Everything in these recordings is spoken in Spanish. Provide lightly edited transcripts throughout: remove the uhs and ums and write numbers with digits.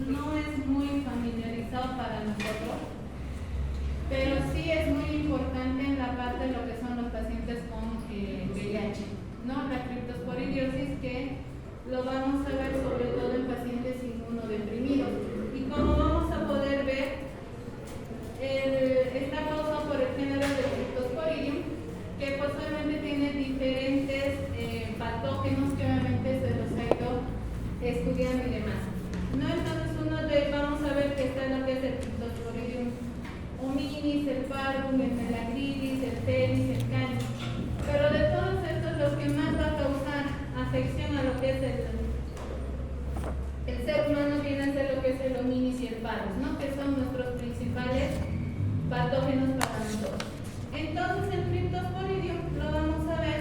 no es muy familiarizado para nosotros, pero sí es muy importante en la parte de lo que son los pacientes con VIH, ¿no? La criptosporidiosis, que lo vamos a ver sobre todo en pacientes inmunodeprimidos. Y como vamos a poder ver, está causado por el género de Cryptosporidium, que pues obviamente tiene diferentes patógenos que obviamente se los ha ido estudiando y demás, ¿no? Entonces vamos a ver que está lo que es el Cryptosporidium hominis, el parvum, el melagridis, el tenis, el canis. Pero de todos estos, los que más va a causar afección a lo que es el ser humano viene a ser lo que es el hominis y el parvus, ¿no? Que son nuestros principales patógenos para nosotros. Entonces el Cryptosporidium lo vamos a ver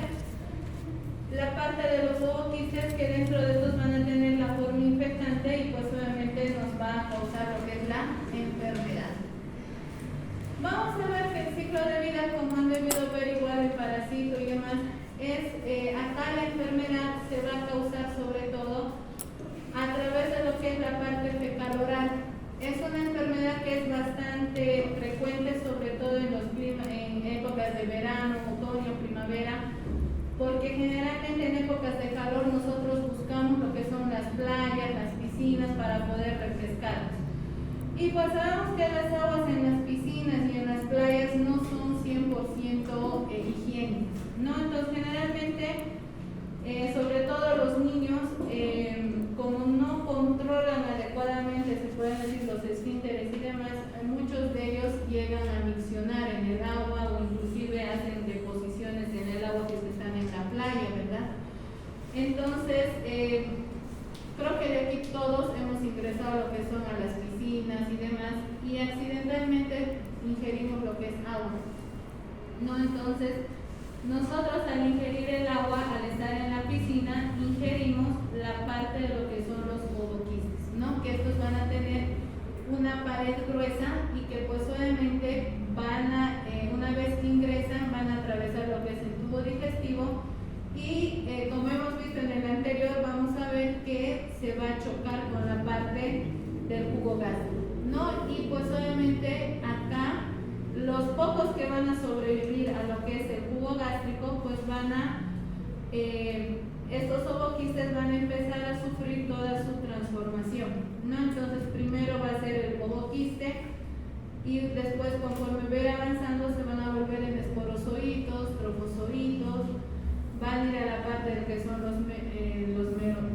la parte de los ovoquistes, que dentro de estos van a tener la forma infectante y pues obviamente nos va a causar lo que es la enfermedad. Vamos a ver que el ciclo de vida, como han debido ver igual el parásito y demás, es acá la enfermedad se va a causar sobre todo a través de lo que es la parte fecal oral. Es una enfermedad que es bastante frecuente, sobre todo en épocas de verano, otoño, primavera, porque generalmente en épocas de calor nosotros buscamos lo que son las playas, las piscinas para poder refrescarnos. Y pues sabemos que las aguas en las piscinas y en las playas no son 100% higiénicas, ¿no? Entonces generalmente, sobre todo los niños, como no controlan adecuadamente, se pueden decir, los esfínteres y demás, muchos de ellos llegan a miccionar en el agua o inclusive hacen deposiciones en el agua que se están en la playa, ¿verdad? Entonces, creo que de aquí todos hemos ingresado a lo que son a las piscinas y demás, y accidentalmente ingerimos lo que es agua, ¿no? Entonces, nosotros al ingerir el agua, al estar en la piscina, ingerimos la parte de lo que son los ovoquistes, ¿no? Que estos van a tener una pared gruesa y que pues obviamente van a, una vez que ingresan, van a atravesar lo que es el tubo digestivo y como hemos visto en el anterior, vamos a ver que se va a chocar con la parte del jugo gástrico, ¿no? Y pues obviamente acá los pocos que van a sobrevivir a lo que es el jugo gástrico, pues van a, estos ovoquistes van a empezar a sufrir toda su transformación, ¿no? Entonces primero va a ser el ovoquiste y después conforme va avanzando se van a volver en esporozoitos, trofozoitos, van a ir a la parte de que son los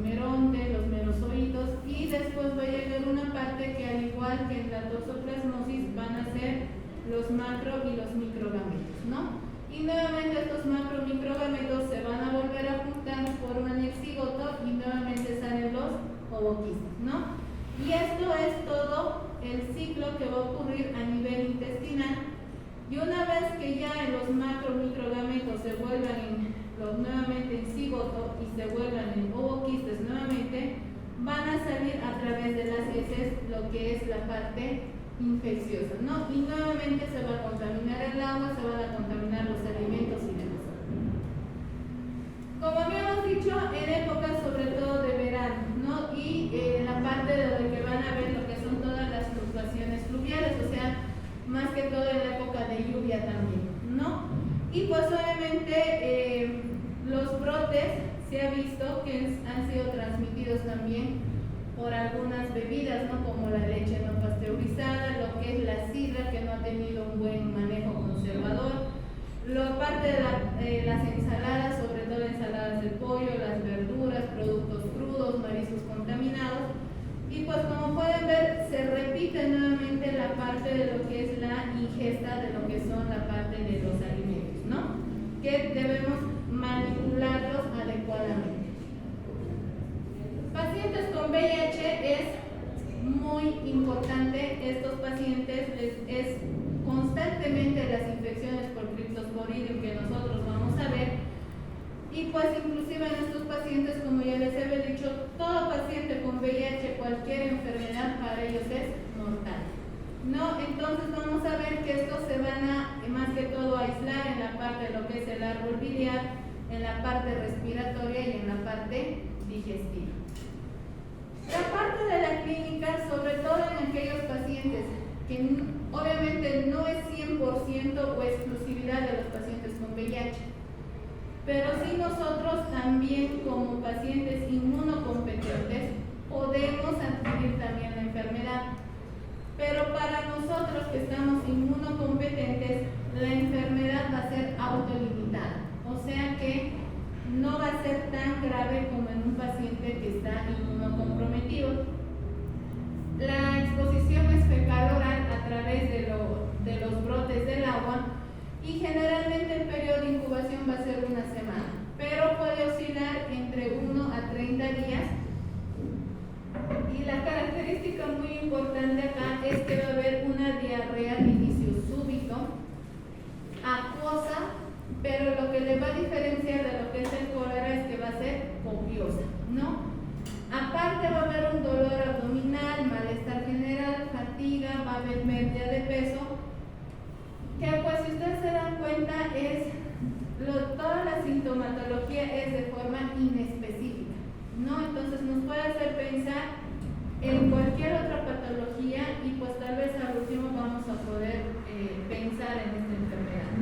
merontes, los merozoitos, y después va a llegar una parte que al igual que en la toxoplasmosis van a ser los macro y los microgametos, ¿no? Y nuevamente estos macro microgametos se van a volver a juntar, forman el cigoto y nuevamente salen los ovoquistes, ¿no? Y esto es todo el ciclo que va a ocurrir a nivel intestinal. Y una vez que ya los macro microgametos se vuelvan nuevamente en cigoto y se vuelvan en ovoquistes nuevamente, van a salir a través de las heces lo que es la parte infecciosa, ¿no? Y nuevamente se va a contaminar el agua, se van a contaminar los alimentos y demás. Como habíamos dicho, en épocas sobre todo de verano, ¿no? Y la parte de donde que van a ver lo que son todas las fluctuaciones fluviales, o sea, más que todo en la época de lluvia también, ¿no? Y pues obviamente los brotes se ha visto que han sido transmitidos también por algunas bebidas, ¿no? Como la leche no pasteurizada, lo que es la sidra que no ha tenido un buen manejo conservador, la parte de las ensaladas, sobre todo ensaladas de pollo, las verduras, productos crudos, mariscos contaminados. Y pues como pueden ver, se repite nuevamente la parte de lo que es la ingesta de lo que son la parte de los alimentos, ¿no? Que debemos manipularlos adecuadamente. Pacientes con VIH es muy importante, estos pacientes es constantemente las infecciones por Cryptosporidium que nosotros vamos a ver, y pues inclusive en estos pacientes, como ya les había dicho, todo paciente con VIH, cualquier enfermedad para ellos es mortal, ¿no? Entonces vamos a ver que estos se van a, más que todo, a aislar en la parte de lo que es el árbol biliar, en la parte respiratoria y en la parte digestiva. La parte de la clínica, sobre pero sí nosotros también como pacientes inmunocompetentes podemos adquirir también la enfermedad. Pero para nosotros que estamos inmunocompetentes, la enfermedad va a ser autolimitada, o sea que no va a ser tan grave como en un paciente que está inmunocomprometido. La exposición es fecal oral a través de los brotes del agua y generalmente el periodo de incubación va a ser una semana, pero puede oscilar entre 1 a 30 días. Y la característica muy importante acá es que va a haber una diarrea de inicio súbito, acuosa, pero lo que le va a diferenciar de lo que es el cólera es que va a ser copiosa, ¿no? Aparte va a haber un dolor abdominal, malestar general, fatiga, va a haber pérdida de peso, que pues si ustedes se dan cuenta toda la sintomatología es de forma inespecífica, ¿no? Entonces nos puede hacer pensar en cualquier otra patología y pues tal vez al último vamos a poder pensar en esta enfermedad.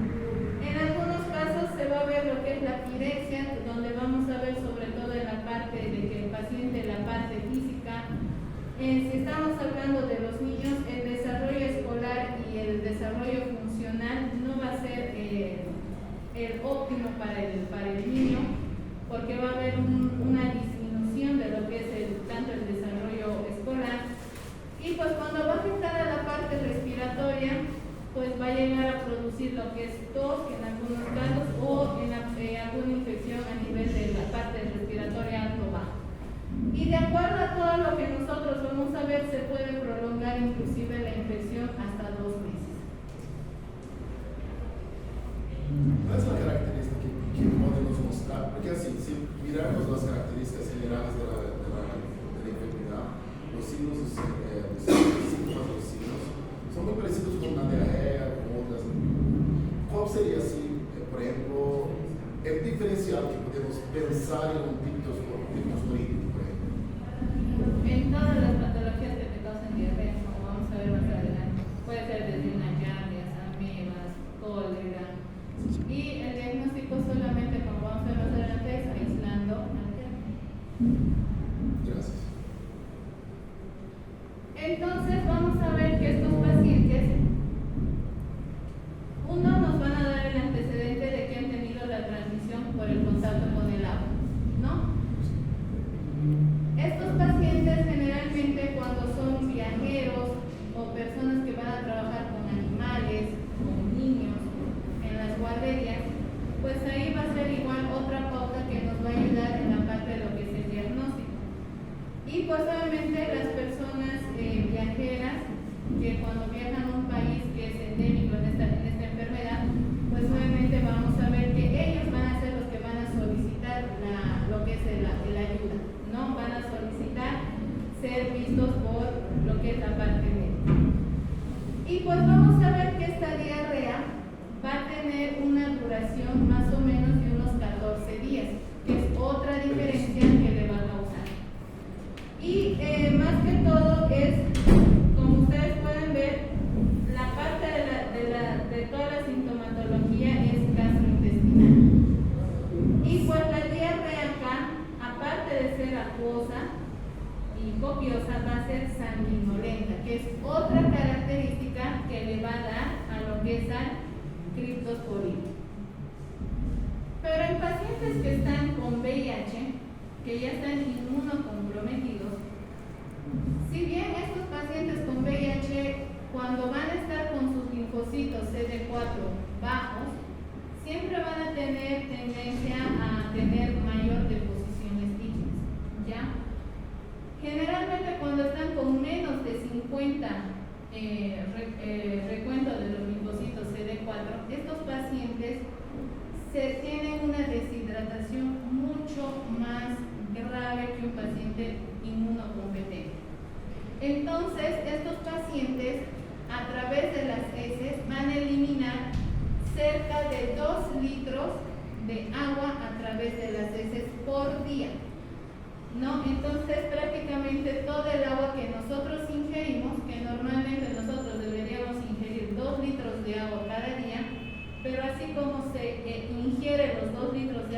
En algunos casos se va a ver lo que es la pirexia, donde vamos a ver sobre todo en la parte de que el paciente, la parte física, si estamos hablando de los niños, el desarrollo escolar y el desarrollo funcional no va a ser el óptimo para el niño, porque va a haber una disminución de lo que es tanto el desarrollo escolar, y pues cuando va a afectar a la parte respiratoria, pues va a llegar a producir lo que es tos en algunos casos o en alguna infección a nivel de la parte respiratoria alto-bajo. Y de acuerdo a todo lo que nosotros vamos a ver, se puede prolongar inclusive la infección hasta 2 meses. ¿Cuál es la característica que podemos mostrar? Porque así, si miramos las características generales de la enfermedad, los signos, los síntomas de los signos son muy parecidos con una diarrea, con otras. ¿Cuál sería así, por ejemplo, el diferencial que podemos pensar en un pictosporídeo, por ejemplo? En todas las patologías que te causan diarrea, como vamos a ver más adelante, puede ser desde una giardia, amebas, cólera. Y el diagnóstico solamente, como vamos a ver más adelante, es aislando al diarrea. Gracias. Entonces vamos a ver que estos pacientes, uno, nos van a dar el antecedente de que han tenido la transmisión por el contacto con el agua, ¿no? Estos pacientes generalmente cuando son viajeros o personas que van a trabajar con animales, con niños, en las guarderías, pues ahí va a ser igual otra pauta que nos va a ayudar en la parte de lo que es el diagnóstico. Y pues obviamente las personas viajeras que cuando viajan a un país que es endémico en esta enfermedad, pues obviamente vamos a ver que ellos van a ser los que van a solicitar lo que es la ayuda, ¿no? Van a solicitar ser vistos por lo que es la parte médica. Y pues vamos a ver que esta diarrea va a tener una duración más o menos de unos 14 días, que es otra diferencia que le va a causar. Y más que todo es, como ustedes pueden ver, la parte de toda la sintomatología es gastrointestinal. Y pues la diarrea acá, aparte de ser acuosa y copiosa, va a ser sanguinolenta, que es otra característica que le va a dar a lo que es al criptosporídeo. Pero en pacientes que están con VIH, que ya están inmunocomprometidos, si bien estos pacientes con VIH, cuando van a estar con sus linfocitos CD4 bajos, siempre van a tener tendencia a tener mayor deposición líquidas, ¿ya? Generalmente cuando están con menos de 50 recuento de los linfocitos CD4, estos pacientes tienen una deshidratación mucho más grave que un paciente inmunocompetente. Entonces, estos pacientes, a través de las heces, van a eliminar cerca de 2 litros de agua a través de las heces por día, ¿no? Entonces, prácticamente todo el agua que nosotros ingerimos, que normalmente nosotros deberíamos ingerir 2 litros de agua cada día, pero así como se ingiere los 2 litros de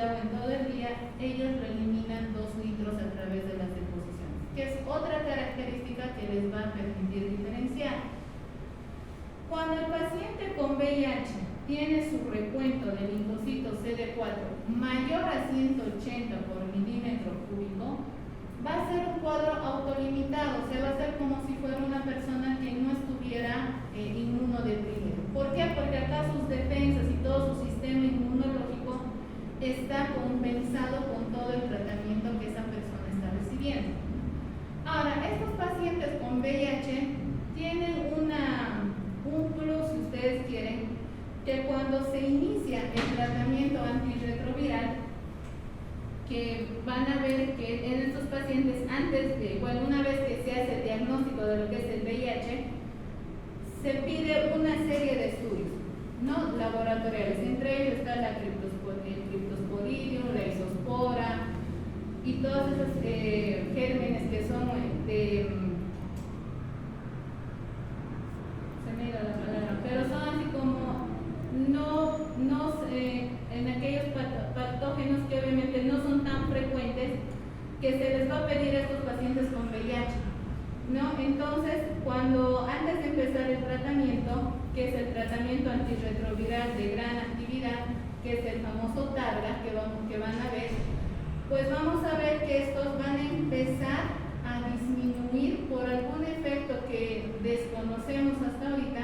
otra característica que les va a permitir diferenciar. Cuando el paciente con VIH tiene su recuento de linfocitos CD4 mayor a 180 por milímetro cúbico, va a ser un cuadro autolimitado, o sea, va a ser como si fuera una persona que no estuviera inmunodeprimido. ¿Por qué? Porque acá sus defensas y todo su sistema inmunológico está compensado con todo el tratamiento que esa persona está recibiendo. Ahora, estos pacientes con VIH tienen un plus, si ustedes quieren, que cuando se inicia el tratamiento antirretroviral, que van a ver que en estos pacientes, una vez que se hace el diagnóstico de lo que es el VIH, se pide una serie de estudios, ¿no?, laboratoriales. Entre ellos está el criptosporidium, la isospora y todos esos gérmenes que son se me ha ido la palabra, pero son así como en aquellos patógenos que obviamente no son tan frecuentes, que se les va a pedir a estos pacientes con VIH, ¿no? Entonces, antes de empezar el tratamiento, que es el tratamiento antirretroviral de gran actividad, que es el famoso TARGA, que van a ver, pues vamos a ver que estos van a empezar a disminuir por algún efecto que desconocemos hasta ahorita.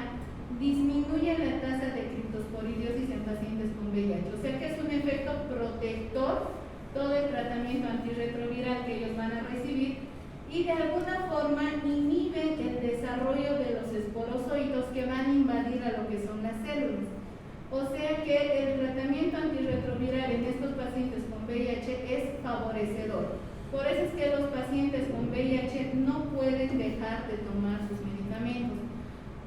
Disminuye la tasa de criptosporidiosis en pacientes con VIH, o sea que es un efecto protector todo el tratamiento antirretroviral que ellos van a recibir, y de alguna forma inhiben el desarrollo de los esporozoides que van a invadir a lo que son las células. O sea que el tratamiento antirretroviral en estos pacientes con VIH es favorecedor. Por eso es que los pacientes con VIH no pueden dejar de tomar sus medicamentos.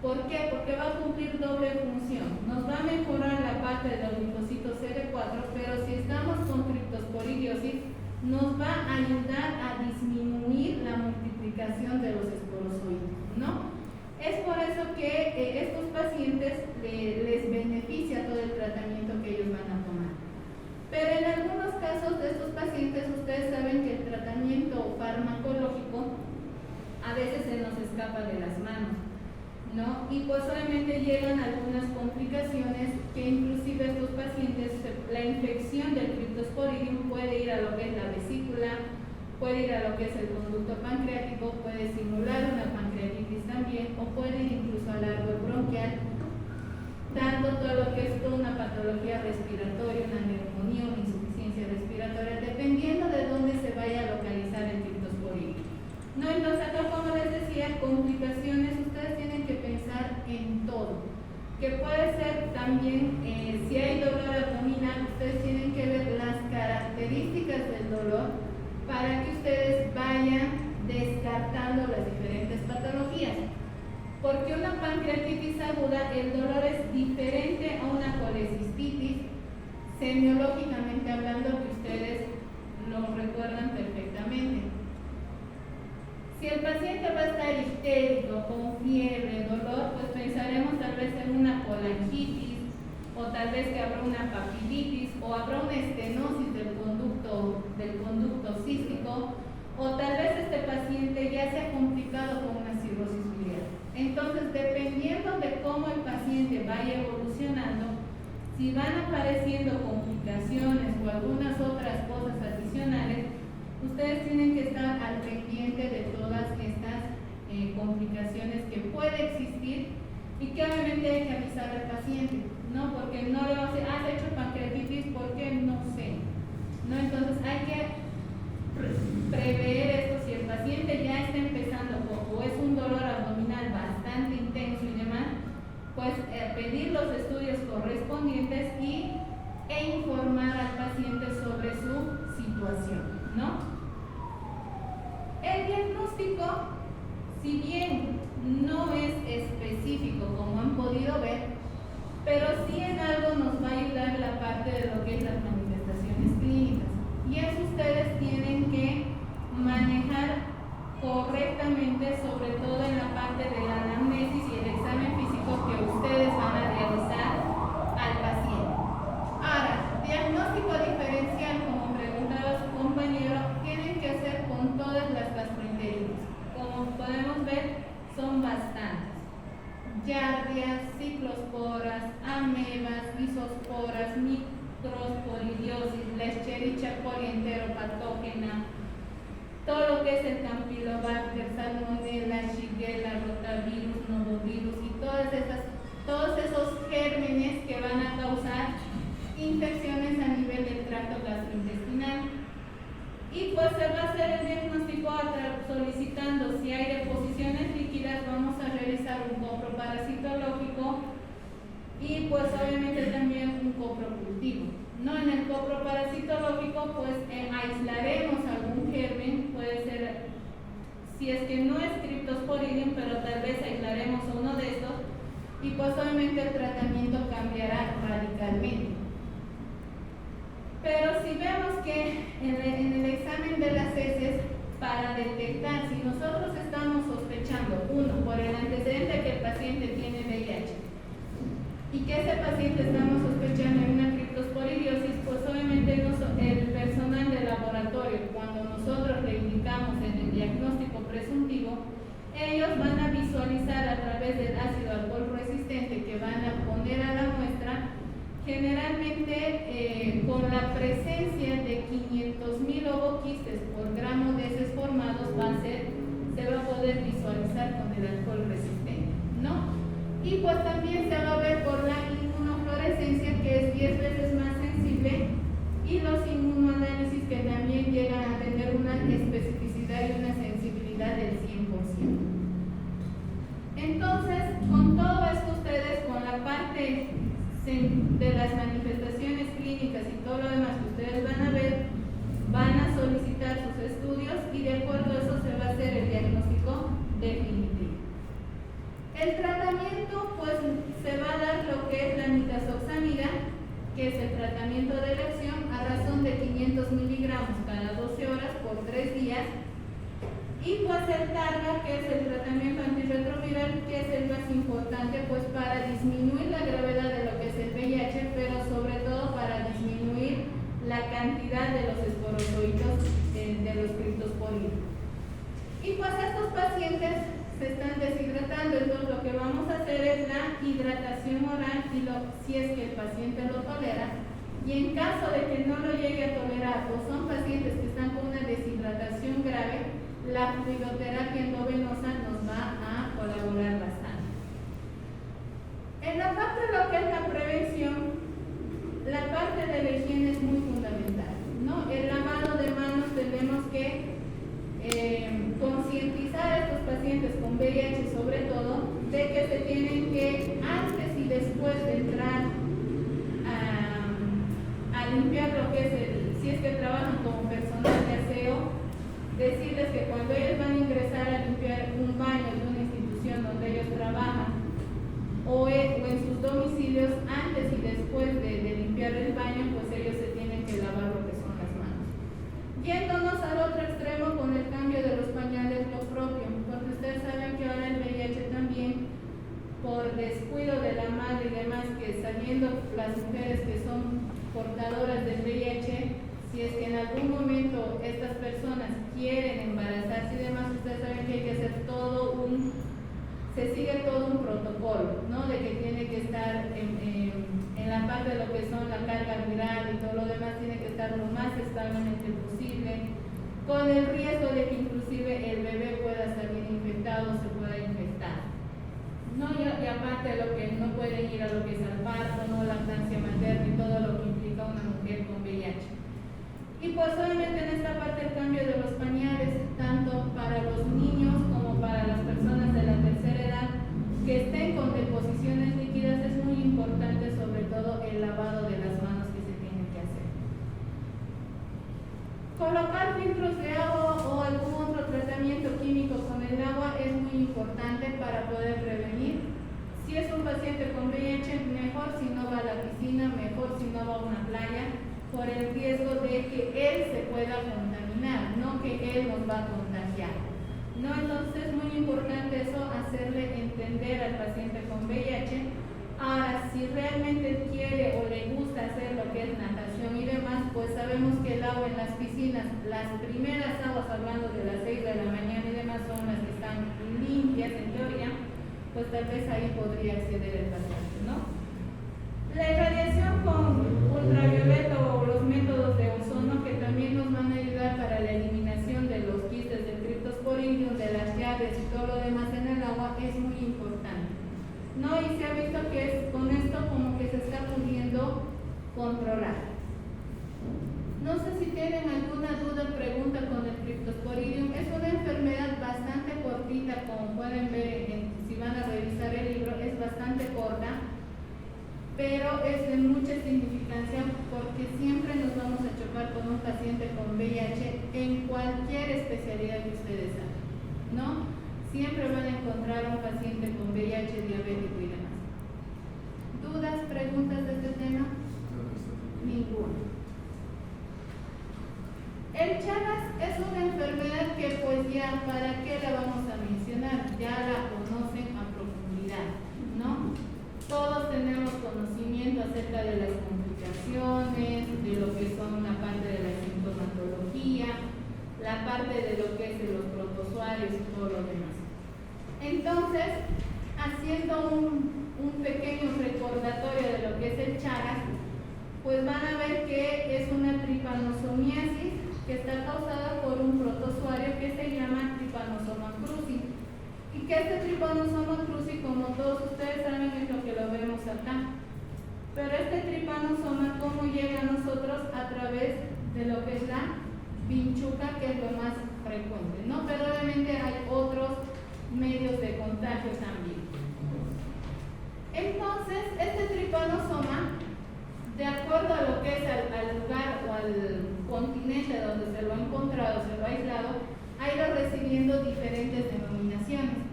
¿Por qué? Porque va a cumplir doble función. Nos va a mejorar la parte de los linfocitos CD4, pero si estamos con criptosporidiosis, nos va a ayudar a disminuir la multiplicación de los esporozoides, ¿no? Es por eso que estos pacientes les beneficia todo el tratamiento que ellos van a tomar. Pero en algunos casos de estos pacientes, ustedes saben que el tratamiento farmacológico a veces se nos escapa de las manos, ¿no? Y pues obviamente llegan algunas complicaciones que inclusive estos pacientes, la infección del criptosporidium puede ir a lo que es la vesícula, puede ir a lo que es el conducto pancreático, puede simular una pancreatitis también, o puede ir incluso al árbol bronquial, dando todo lo que es toda una patología respiratoria, una neumonía, una insuficiencia respiratoria, dependiendo de dónde se vaya a localizar el criptosporidium. No, entonces acá, como les decía, complicaciones, ustedes tienen que pensar en todo, que puede ser también, si hay dolor abdominal, ustedes tienen que ver las características del dolor para que ustedes vayan descartando las diferentes patologías. Porque una pancreatitis aguda, el dolor es diferente a una colecistitis, semiológicamente hablando, que ustedes lo recuerdan perfectamente. Si el paciente va a estar histérico, con fiebre, dolor, pues pensaremos tal vez en una colangitis, o tal vez que habrá una papilitis, o habrá una estenosis del conducto cístico, o tal vez este paciente ya se ha complicado con una cirrosis biliar. Entonces, dependiendo de cómo el paciente vaya evolucionando, si van apareciendo complicaciones o algunas otras cosas adicionales, ustedes tienen que estar al pendiente de todas estas complicaciones que puede existir y que obviamente hay que avisar al paciente, ¿no? Porque no le vamos a decir, ¿has hecho pancreatitis? ¿Por qué? No sé, ¿no? Entonces hay que prever esto. Si el paciente ya está empezando o es un dolor abdominal bastante intenso y demás, pues pedir los estudios correspondientes e informar al paciente sobre su situación, ¿no? El diagnóstico, si bien no es específico como han podido ver, pero sí en algo nos va a ayudar la parte de lo que es las manifestaciones clínicas. Y eso ustedes tienen que manejar correctamente, sobre todo en la parte de la anamnesis y el examen físico que ustedes van a realizar al paciente. Ahora, diagnóstico diferencial, como preguntaba su compañero, tienen que hacer con todas las gastroenteritis. ver son bastantes. Giardias, ciclosporas, amebas, isosporas, microsporidiosis, la Escherichia coli enteropatógena, todo lo que es el Campylobacter, Salmonella, Shigella, Rotavirus, Novovirus y todos esos gérmenes que van a causar infecciones a nivel del tracto gastrointestinal. Y pues se va a hacer el diagnóstico solicitando si hay deposiciones líquidas, vamos a realizar un coproparasitológico y pues obviamente también un coprocultivo. ¿No? En el coproparasitológico pues aislaremos algún germen, puede ser, si es que no es Cryptosporidium, pero tal vez aislaremos uno de estos y pues obviamente el tratamiento cambiará radicalmente. Pero si vemos que en el examen de las heces, para detectar si nosotros estamos sospechando, uno, por el antecedente que el paciente tiene VIH y que ese paciente estamos sospechando en una criptosporidiosis, pues obviamente el personal de laboratorio, cuando nosotros le indicamos en el diagnóstico presuntivo, ellos van a visualizar a través del ácido alcohol resistente que van a poner a la muestra, generalmente con la presencia de 500.000 ovoquistes por gramo de heces formados se va a poder visualizar con el alcohol resistente, ¿no? Y pues también se va a ver por la inmunofluorescencia, que es 10 veces más sensible, y los inmunoanálisis que también llegan a tener una especificidad y una sensibilidad del 100%. Entonces, con todo esto ustedes, con la parte de las manifestaciones clínicas y todo lo demás que ustedes van a ver, van a solicitar sus estudios y de acuerdo a eso se va a hacer el diagnóstico definitivo. El tratamiento pues se va a dar lo que es la nitazoxamida, que es el tratamiento de elección a razón de 500 miligramos cada 12 horas por 3 días. Y pues el Targa, que es el tratamiento antirretroviral, que es el más importante pues para disminuir la gravedad de lo que es el VIH, pero sobre todo para disminuir la cantidad de los esporozoitos de los criptosporidios. Y pues estos pacientes se están deshidratando, entonces lo que vamos a hacer es la hidratación oral si es que el paciente lo tolera, y en caso de que no lo llegue a tolerar o son pacientes que están con una deshidratación grave, la fluidoterapia endovenosa nos va a colaborar bastante. En la parte de lo que es la prevención, la parte de la higiene es muy fundamental, ¿no? El lavado de manos tenemos que concientizar a estos pacientes con VIH sobre todo de que se tienen que, antes y después de entrar a limpiar lo que es si es que trabajan como personal de aseo, decirles que cuando ellos van a ingresar a limpiar un baño de una institución donde ellos trabajan o en sus domicilios, antes y después de limpiar el baño, pues ellos se tienen que lavar lo que son las manos. Yéndonos al otro extremo con el cambio de los pañales, lo propio, porque ustedes saben que ahora el VIH también, por descuido de la madre y demás, que sabiendo las mujeres que son portadoras del VIH, si es que en algún momento estas personas quieren embarazarse y demás, ustedes saben que hay que hacer se sigue todo un protocolo, ¿no? De que tiene que estar en la parte de lo que son la carga viral y todo lo demás, tiene que estar lo más establemente posible, con el riesgo de que inclusive el bebé pueda salir infectado o se pueda infectar, ¿no? Y aparte de lo que no pueden ir a lo que es al parto, ¿no? Lactancia materna y todo lo que implica una mujer con VIH. Y pues obviamente en esta parte el cambio de los pañales, tanto para los niños como para las personas de la tercera edad que estén con deposiciones líquidas, es muy importante sobre todo el lavado de las manos que se tienen que hacer. Colocar filtros de agua o algún otro tratamiento químico con el agua es muy importante para poder prevenir. Si es un paciente con VIH, mejor si no va a la piscina, mejor si no va a una playa, por el riesgo de que él se pueda contaminar, no que él nos va a contagiar, ¿no? Entonces es muy importante eso, hacerle entender al paciente con VIH. Ahora, si realmente quiere o le gusta hacer lo que es natación y demás, pues sabemos que el agua en las piscinas, las primeras aguas, hablando de las 6 de la mañana y demás, son las que están limpias pues tal vez ahí podría acceder el paciente, ¿no? La irradiación con ultravioleta o los métodos de ozono que también nos van a ayudar para la eliminación de los quistes del Cryptosporidium, de las llaves y todo lo demás en el agua es muy importante, ¿no? Y se ha visto que con esto como que se está pudiendo controlar. No sé si tienen alguna duda o pregunta con el Cryptosporidium. Es una enfermedad bastante cortita, como pueden ver si van a revisar el libro, es bastante corta, pero es de mucha significancia porque siempre nos vamos a chocar con un paciente con VIH en cualquier especialidad que ustedes hagan, ¿no? Siempre van a encontrar un paciente con VIH, diabético y demás. ¿Dudas, preguntas de este tema? Ninguna. El Chagas es una enfermedad que pues ya, ¿para qué la vamos a mencionar? Ya la conocen a profundidad, ¿no? Todos tenemos conocimiento acerca de las complicaciones, de lo que son la parte de la sintomatología, la parte de lo que es de los protozoarios y todo lo demás. Entonces, haciendo un pequeño recordatorio de lo que es el Chagas, pues van a ver que es una tripanosomiasis que está causada por un protozoario que se llama Trypanosoma cruzi. Y que este Trypanosoma cruzi, como todos ustedes saben, es lo que lo vemos acá. Pero este tripanosoma, ¿cómo llega a nosotros? A través de lo que es la vinchuca, que es lo más frecuente, ¿no? Pero obviamente hay otros medios de contagio también. Entonces, este tripanosoma, de acuerdo a lo que es al lugar o al continente donde se lo ha encontrado, se lo ha aislado, ha ido recibiendo diferentes denominaciones.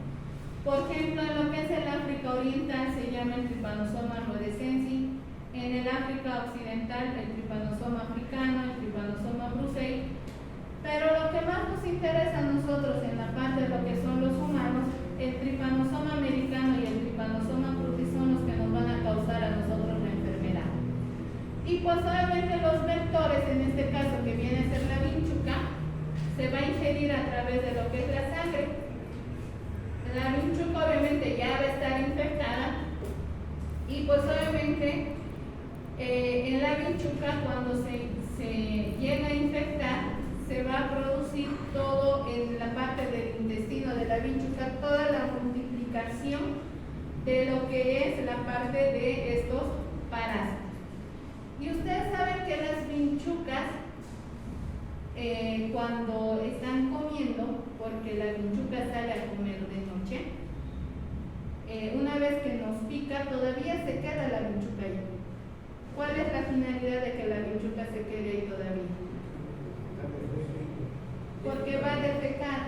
Por ejemplo, en lo que es el África Oriental se llama el Trypanosoma rhodesiensis, en el África Occidental el Trypanosoma africano, el Trypanosoma brucei, pero lo que más nos interesa a nosotros en la parte de lo que son los humanos, el Trypanosoma americano y el Trypanosoma cruzi son los que nos van a causar a nosotros la enfermedad. Y pues obviamente los vectores, en este caso que viene a ser la vinchuca, se va a ingerir a través de lo que es la sangre. La vinchuca obviamente ya va a estar infectada y pues obviamente en la vinchuca cuando se llega a infectar se va a producir todo en la parte del intestino de la vinchuca, toda la multiplicación de lo que es la parte de estos parásitos. Y ustedes saben que las vinchucas, cuando están comiendo, porque la vinchuca sale a comer de noche, una vez que nos pica, todavía se queda la vinchuca ahí. ¿Cuál es la finalidad de que la vinchuca se quede ahí todavía? Porque va a defecar,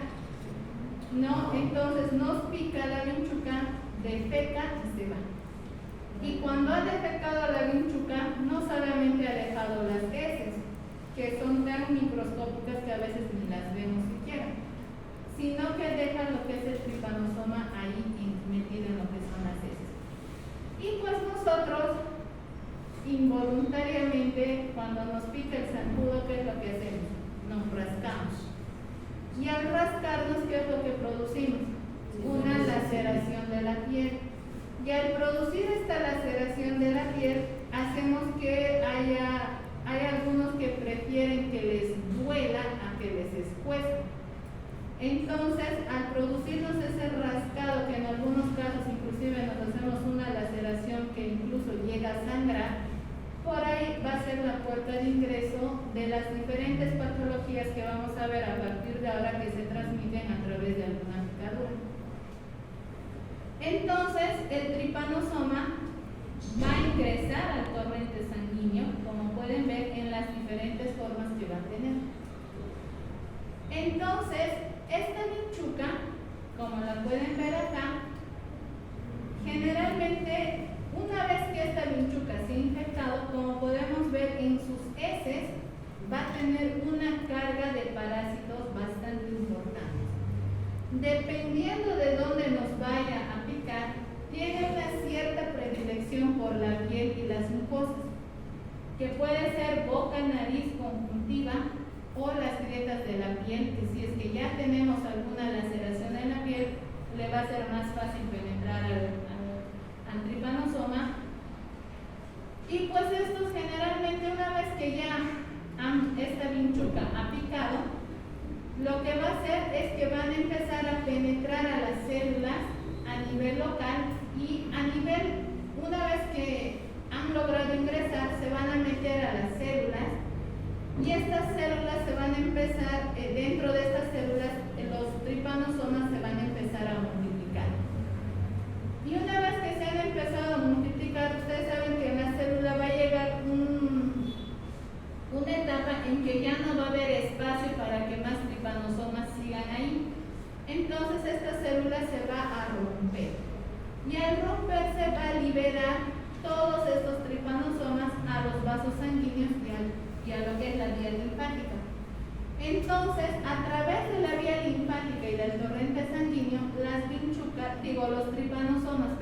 ¿no? Entonces nos pica la vinchuca, defeca y se va. Y cuando ha defecado la vinchuca, no solamente ha dejado las heces, que son tan microscópicas que a veces ni las vemos siquiera, sino que deja lo que es el trypanosoma ahí metido en lo que son las heces. Y pues nosotros, involuntariamente, cuando nos pica el zancudo, ¿qué es lo que hacemos? Nos rascamos. Y al rascarnos, ¿qué es lo que producimos? Una laceración de la piel. Y al producir esta laceración de la piel, hacemos que hay algunos que prefieren que les duela a que les escuece. Entonces, al producirnos ese rascado, que en algunos casos inclusive nos hacemos una laceración que incluso llega a sangrar, por ahí va a ser la puerta de ingreso de las diferentes patologías que vamos a ver a partir de ahora que se transmiten a través de alguna picadura. Entonces, el trypanosoma va a ingresar al torrente sanguíneo, como pueden ver, en las diferentes formas que va a tener. Entonces, esta vinchuca, como la pueden ver acá, generalmente, una vez que esta vinchuca se ha infectado, como podemos ver en sus heces, va a tener una carga de parásitos bastante importante. Dependiendo de dónde nos vaya a picar, tiene una cierta predilección por la piel y las mucosas, que puede ser boca, nariz, conjuntiva o las grietas de la piel, que si es que ya tenemos alguna laceración en la piel, le porque va a ser más fácil penetrar al tripanosoma. Y pues estos generalmente, una vez que ya esta vinchuca ha picado, lo que va a hacer es que van a empezar a penetrar a las células a nivel local y a nivel, una vez que han logrado ingresar, se van a meter a las células y estas células se van a empezar, dentro de estas células, los tripanosomas se van a empezar a multiplicar. Y una vez que se han empezado a multiplicar, ustedes saben que en la célula va a llegar una etapa en que ya no va a haber espacio para que más tripanosomas sigan ahí. Entonces esta célula se va a romper. Y al romperse va a liberar todos estos tripanosomas a los vasos sanguíneos y a lo que es la vía linfática. Entonces, a través de la vía linfática y del torrente sanguíneo, los tripanosomas,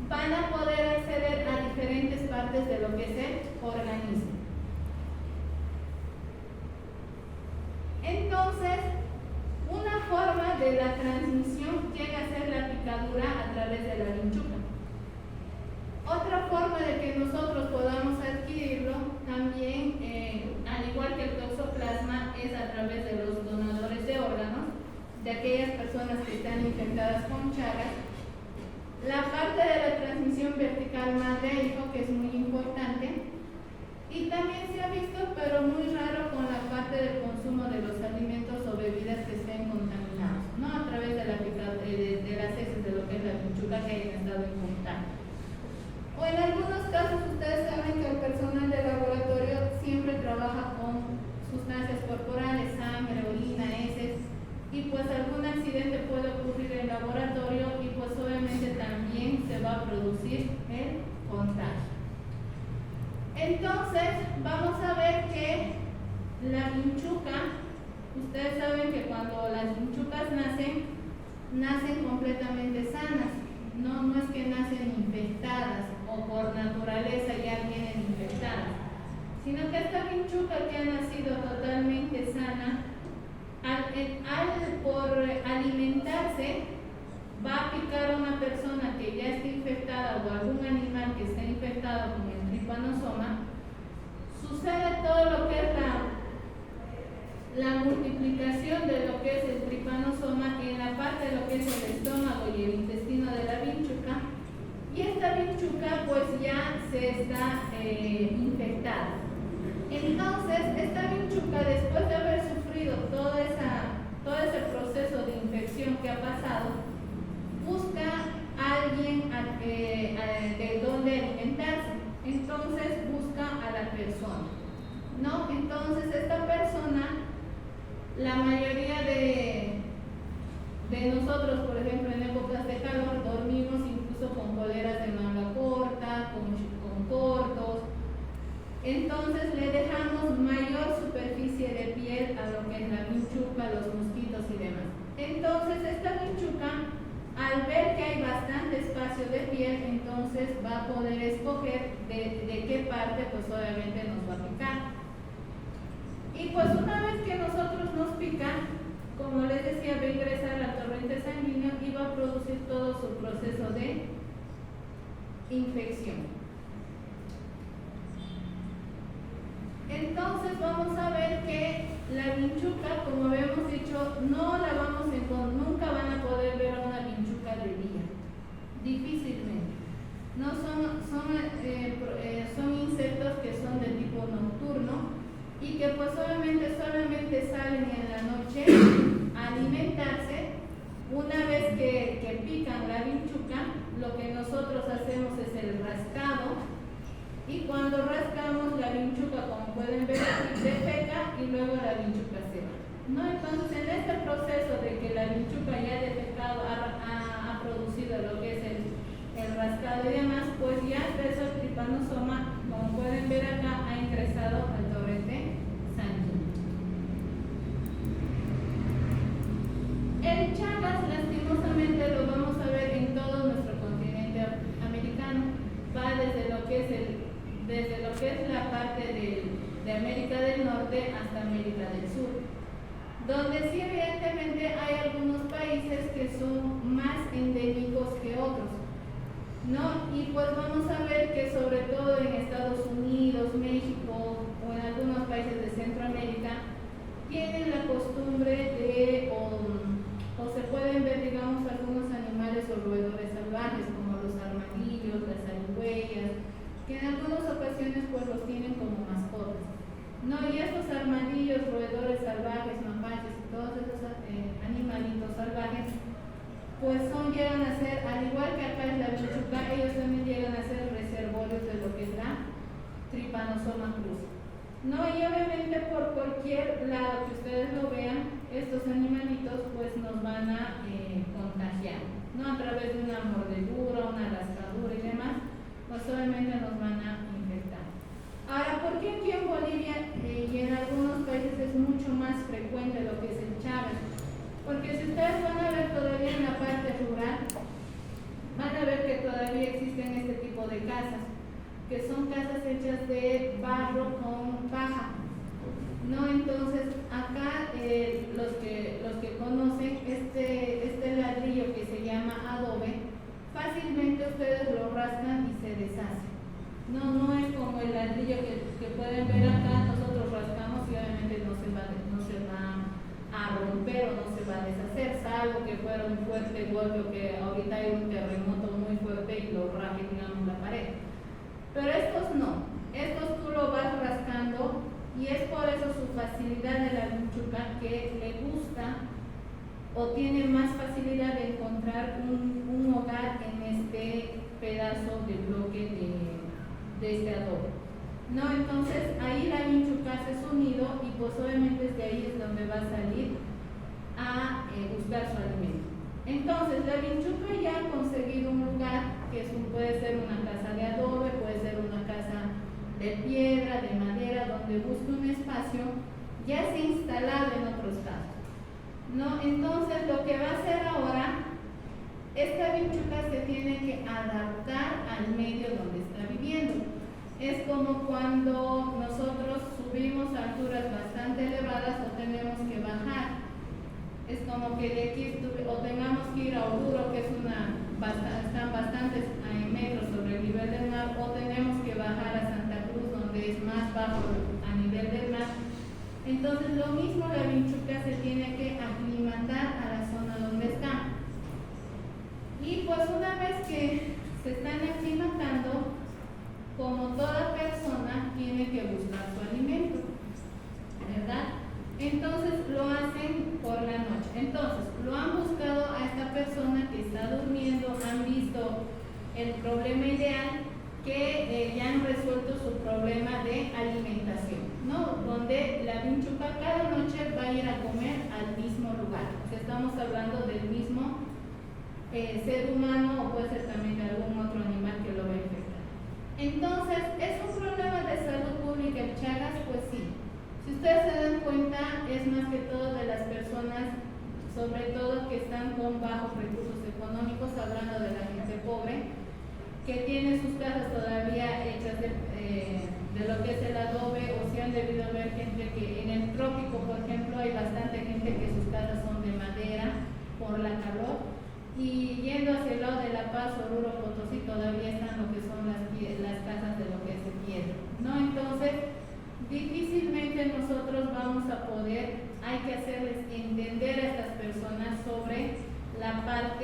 van a poder acceder a diferentes partes de lo que es el organismo. Entonces, una forma de la transmisión llega a ser la picadura a través de la vinchuca. Otra forma de que nosotros podamos adquirirlo también, al igual que el toxoplasma, es a través de los donadores de órganos, de aquellas personas que están infectadas con Chagas. La parte de la transmisión vertical madre a hijo, que es muy importante, y también se ha visto, pero muy raro, con la parte del consumo de los alimentos o bebidas que estén contaminados, no a través de las heces de lo que es la vinchuca que hayan estado en contacto. O en algunos casos, ustedes saben que el personal de laboratorio siempre trabaja con sustancias corporales, sangre, orina, heces, y pues algún accidente puede ocurrir en el laboratorio y pues obviamente también se va a producir el contagio. Entonces, vamos a ver que la vinchuca, ustedes saben que cuando las vinchucas nacen completamente sanas, no es que nacen infectadas o por naturaleza ya vienen infectadas, sino que esta vinchuca que ha nacido totalmente sana, por alimentarse, va a picar a una persona que ya esté infectada o algún animal que esté infectado con el tripanosoma. Sucede todo lo que es la multiplicación de lo que es el tripanosoma en la parte de lo que es el estómago y el intestino de la vinchuca, y esta vinchuca pues ya se está infectada. Entonces esta vinchuca, después de haber sufrido todo ese proceso de infección que ha pasado, busca a alguien de donde alimentarse. Entonces busca a la persona, ¿no? Entonces esta persona, la mayoría de nosotros, por ejemplo, en épocas de calor, dormimos incluso con poleras de manga corta, con cortos. Entonces le dejamos mayor superficie de piel a lo que es la vinchuca, los mosquitos y demás. Entonces esta vinchuca, al ver que hay bastante espacio de piel, entonces va a poder escoger de qué parte pues obviamente nos va a picar. Y pues una vez que nosotros nos pican, como les decía, va a ingresar al torrente sanguíneo y va a producir todo su proceso de infección. Entonces vamos a ver que la vinchuca, como habíamos dicho, nunca van a poder ver a una vinchuca de día, difícilmente. No son insectos que son de tipo nocturno y que pues obviamente solamente salen en la noche a alimentarse. Una vez que pican la vinchuca, lo que nosotros hacemos es el rascado, y cuando rascamos la vinchuca, como pueden ver aquí, defeca y luego la vinchuca se va, ¿no? Entonces en este proceso de que la vinchuca ya ha defecado, ha producido lo que es el rascado y demás, pues ya el tripanosoma, como pueden ver acá, ha ingresado al torrente sanguíneo. El Chagas, lastimosamente, lo vamos a ver en todo nuestro continente americano. Va desde lo que es la parte de América del Norte hasta América del Sur, donde sí evidentemente hay algunos países que son más Y pues vamos a ver que sobre todo en Estados Unidos, México o en algunos países de Centroamérica tienen la costumbre de, o se pueden ver, digamos, algunos animales o roedores salvajes como los armadillos, las zarigüeyas, que en algunas ocasiones pues los tienen como mascotas, ¿no? Y estos armadillos, roedores salvajes, mapaches y todos esos animalitos salvajes pues llegan a ser, al igual que acá en la vinchuca, ellos también llegan a ser reservorios de lo que es la Trypanosoma cruzi. No, y obviamente por cualquier lado que ustedes lo vean, estos animalitos pues nos van a contagiar, ¿no? A través de una mordedura, una rascadura y demás, pues obviamente nos van a infectar. Ahora, ¿por qué aquí en Bolivia y en algunos países es mucho más frecuente lo que es el Chagas? Porque si ustedes van a ver todavía en la parte rural, van a ver que todavía existen este tipo de casas, que son casas hechas de barro con paja, ¿no? Entonces, acá los que conocen este ladrillo que se llama adobe, fácilmente ustedes lo rascan y se deshace. No es como el ladrillo que pueden ver acá, nosotros rascamos y obviamente no se va a romper o no se va a deshacer, salvo que fuera un fuerte golpe o que ahorita hay un terremoto muy fuerte y lo raje, digamos, la pared. Pero estos no, estos tú lo vas rascando y es por eso su facilidad de la vinchuca que le gusta o tiene más facilidad de encontrar un hogar en este pedazo de bloque de este adobe. No, entonces ahí la vinchuca hace su nido y pues obviamente desde ahí es donde va a salir a buscar su alimento. Entonces la vinchuca ya ha conseguido un lugar que puede ser una casa de adobe, puede ser una casa de piedra, de madera, donde busque un espacio, ya se ha instalado en otros casos, ¿no? Entonces lo que va a hacer ahora, esta vinchuca se tiene que adaptar al medio donde está viviendo. Es como cuando nosotros subimos a alturas bastante elevadas o tenemos que bajar. Es como que de aquí o tengamos que ir a Oruro, que están bastantes metros sobre el nivel del mar, o tenemos que bajar a Santa Cruz, donde es más bajo a nivel del mar. Entonces lo mismo la vinchuca se tiene que aclimatar a la zona donde está. Y pues una vez que se están aclimatando, como toda persona tiene que buscar su alimento, ¿verdad? Entonces lo hacen por la noche. Entonces lo han buscado a esta persona que está durmiendo, han visto el problema ideal, que ya han resuelto su problema de alimentación, ¿no? Donde la vinchuca cada noche va a ir a comer al mismo lugar. O sea, estamos hablando del mismo ser humano o puede ser también de algún otro animal que lo va a infectar. Entonces, ¿es un problema de salud pública el Chagas? Pues sí. Si ustedes se dan cuenta, es más que todo de las personas, sobre todo que están con bajos recursos económicos, hablando de la gente pobre, que tiene sus casas todavía hechas de lo que es el adobe, o si han debido ver gente que en el trópico, por ejemplo, hay bastante gente que sus casas son de madera por la calor, y yendo hacia el lado de La Paz, Oruro, Potosí, todavía están lo que son las casas de lo que es de piedra, ¿no? Entonces, difícilmente nosotros vamos a poder, hay que hacerles entender a estas personas sobre la parte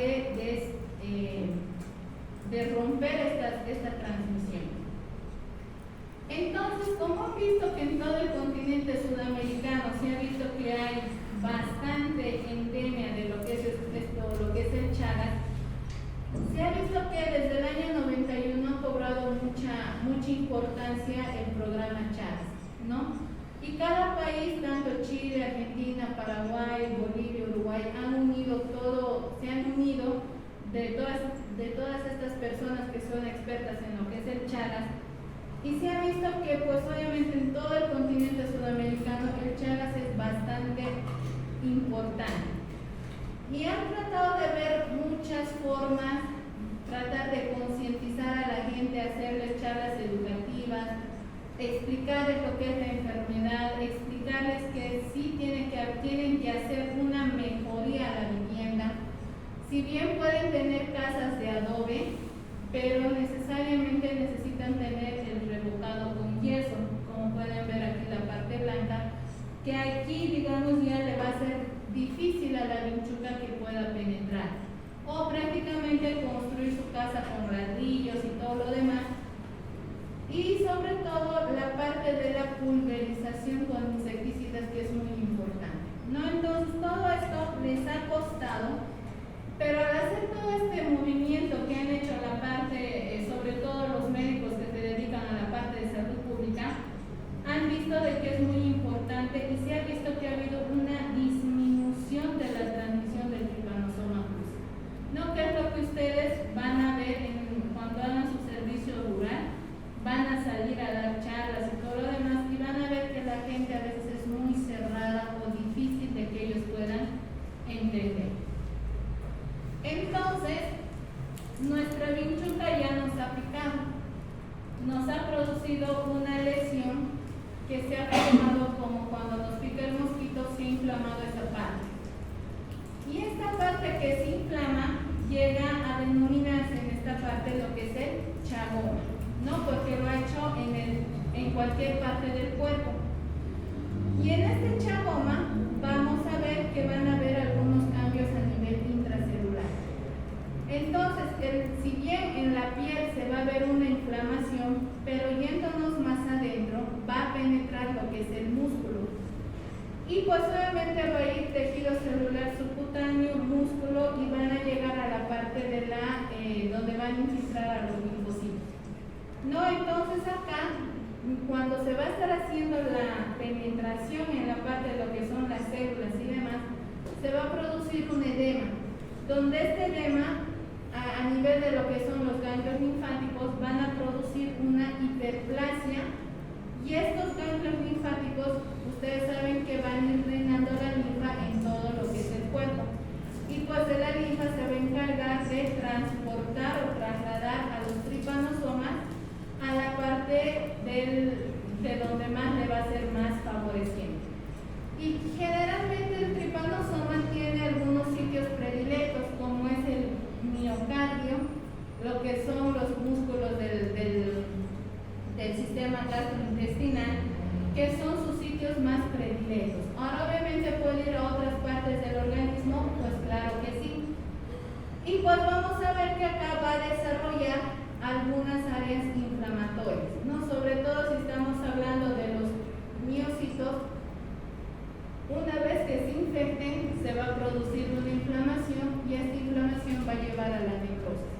de romper esta transmisión. Entonces, como han visto que en todo el continente sudamericano se ha visto que hay bastante endemia de lo que es lo que es el Chagas, se ha visto que desde el año 91 ha cobrado mucha importancia el programa Chagas, ¿no? Y cada país, tanto Chile, Argentina, Paraguay, Bolivia, Uruguay, se han unido de todas estas personas que son expertas en lo que es el Chagas, y se ha visto que pues obviamente en todo el continente sudamericano el Chagas es bastante importante. Y han tratado de ver muchas formas, tratar de concientizar a la gente, hacerles charlas educativas, explicarles lo que es la enfermedad, explicarles que sí tienen que hacer una mejoría a la vivienda. Si bien pueden tener casas de adobe, pero necesariamente necesitan tener el revocado con yeso, como pueden ver aquí la parte blanca, que aquí, digamos, ya le va a ser difícil a la vinchuca que pueda penetrar, o prácticamente construir su casa con ladrillos y todo lo demás. Y sobre todo la parte de la pulverización con insecticidas, que es muy importante, ¿no? Entonces todo esto les ha costado, pero al hacer todo este movimiento que han hecho la parte, sobre todo los médicos que se dedican a la parte de salud pública, han visto de que es muy importante y se ha visto que ha habido una disminución de la transmisión del Trypanosoma plus, ¿no? Que es lo que ustedes van a ver cuando hagan su servicio rural. Van a salir a dar charlas y todo lo demás y van a ver que la gente a veces es muy cerrada o difícil de que ellos puedan entender. Entonces, nuestra vinchuca ya nos ha picado, nos ha producido una lesión que se ha formado como cuando nos pica el mosquito, se ha inflamado esa parte. Y esta parte que se inflama llega a denominarse en esta parte lo que es el chagoma, ¿no? Porque lo ha hecho en cualquier parte del cuerpo. Y en este chagoma vamos a ver que van a haber algunos cambios a nivel intracelular. Entonces, si bien en la piel se va a ver una inflamación, pero yéndonos más adentro va a penetrar lo que es el músculo. Y pues obviamente va a ir tejido celular subcutáneo, músculo, y van a llegar a la parte de donde van a infiltrar a los linfocitos. No, entonces acá, cuando se va a estar haciendo la penetración en la parte de lo que son las células y demás, se va a producir un edema, donde este edema, a nivel de lo que son los ganglios linfáticos, van a producir una hiperplasia, y estos ganglios linfáticos, ustedes saben que van a ir drenando la linfa en todo lo que es el cuerpo, y pues de la linfa se va a encargar de transportar o trasladar a los tripanosomas a la parte de donde más le va a ser más favoreciente. Y generalmente el tripanosoma tiene algunos sitios predilectos, como es el miocardio, lo que son los músculos del sistema gastrointestinal, que son sus sitios más predilectos. Ahora obviamente puede ir a otras partes del organismo, pues claro que sí. Y pues vamos a ver que acá va a desarrollar algunas áreas inflamatorias, ¿no? Sobre todo si estamos hablando de los miocitos. Una vez que se infecten, se va a producir una inflamación, y esta inflamación va a llevar a la necrosis.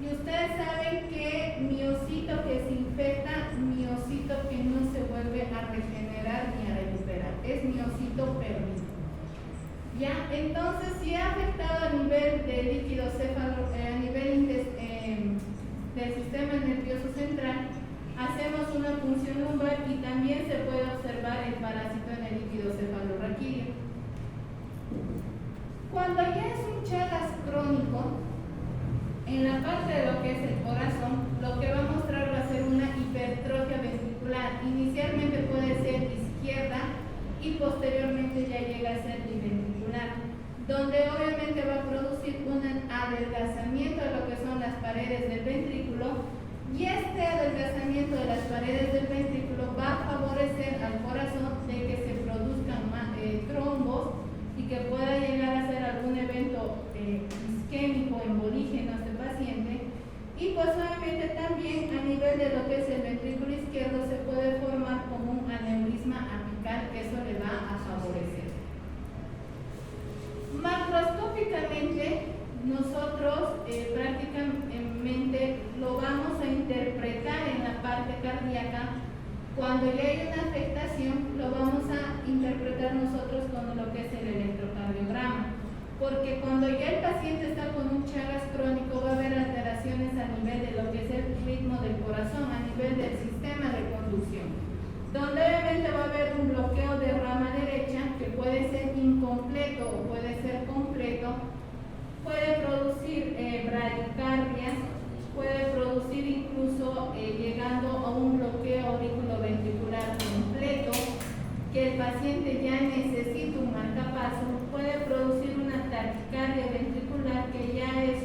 Y ustedes saben que miocito que se infecta, miocito que no se vuelve a regenerar ni a recuperar, es miocito perdido. ¿Ya? Entonces, si ha afectado a nivel de líquido céfalo, a nivel del sistema nervioso central, hacemos una punción lumbar y también se puede observar el parásito en el líquido cefalorraquídeo. Cuando ya es un Chagas crónico, en la parte de lo que es el corazón, lo que va a mostrar va a ser una hipertrofia ventricular. Inicialmente puede ser izquierda y posteriormente ya llega a ser biventricular, donde obviamente va a producir un adelgazamiento de lo que son las paredes del ventrículo, y este adelgazamiento de las paredes del ventrículo va a favorecer al corazón de que se produzcan trombos y que pueda llegar a ser algún evento isquémico, embolígeno a este paciente. Y pues obviamente también a nivel de lo que es el ventrículo izquierdo se puede formar como un aneurisma apical, que eso le va a favorecer. Macroscópicamente nosotros prácticamente lo vamos a interpretar en la parte cardíaca. Cuando ya hay una afectación, lo vamos a interpretar nosotros con lo que es el electrocardiograma, porque cuando ya el paciente está con un Chagas crónico va a haber alteraciones a nivel de lo que es el ritmo del corazón, a nivel del sistema de conducción, donde obviamente va a haber un bloqueo de rama derecha que puede ser incompleto o puede ser completo, puede producir bradicardias, puede producir incluso llegando a un bloqueo auriculoventricular completo, que el paciente ya necesita un marcapaso, puede producir una taquicardia ventricular, que ya es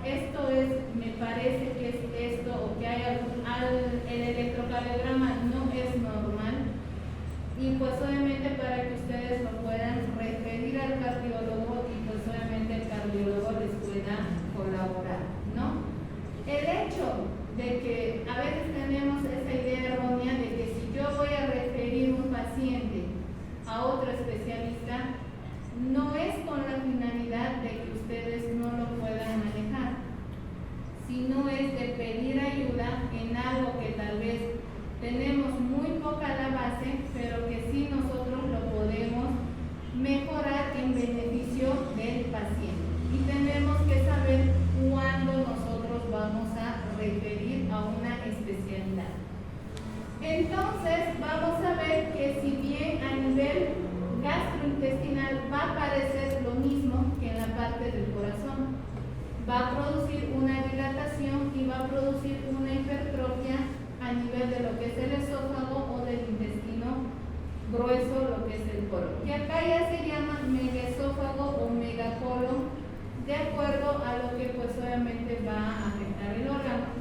esto es, me parece que es esto, o que hay el electrocardiograma no es normal, y pues obviamente para que ustedes lo puedan referir al cardiólogo y pues obviamente el cardiólogo les pueda colaborar, ¿no? El hecho de que a veces tenemos esa idea errónea de que si yo voy a referir un paciente a otro especialista, no es con la finalidad de que ustedes no lo puedan manejar, sino es de pedir ayuda en algo que tal vez tenemos muy poca la base, pero que sí nosotros lo podemos mejorar en beneficio del paciente. Y tenemos que saber cuándo nosotros vamos a referir a una especialidad. Entonces, vamos a ver que si bien a nivel gastrointestinal va a parecer lo mismo que en la parte del corazón, va a producir una dilatación y va a producir una hipertrofia a nivel de lo que es el esófago o del intestino grueso, lo que es el colon. Y acá ya se llama megaesófago o megacolon, de acuerdo a lo que pues obviamente va a afectar el órgano.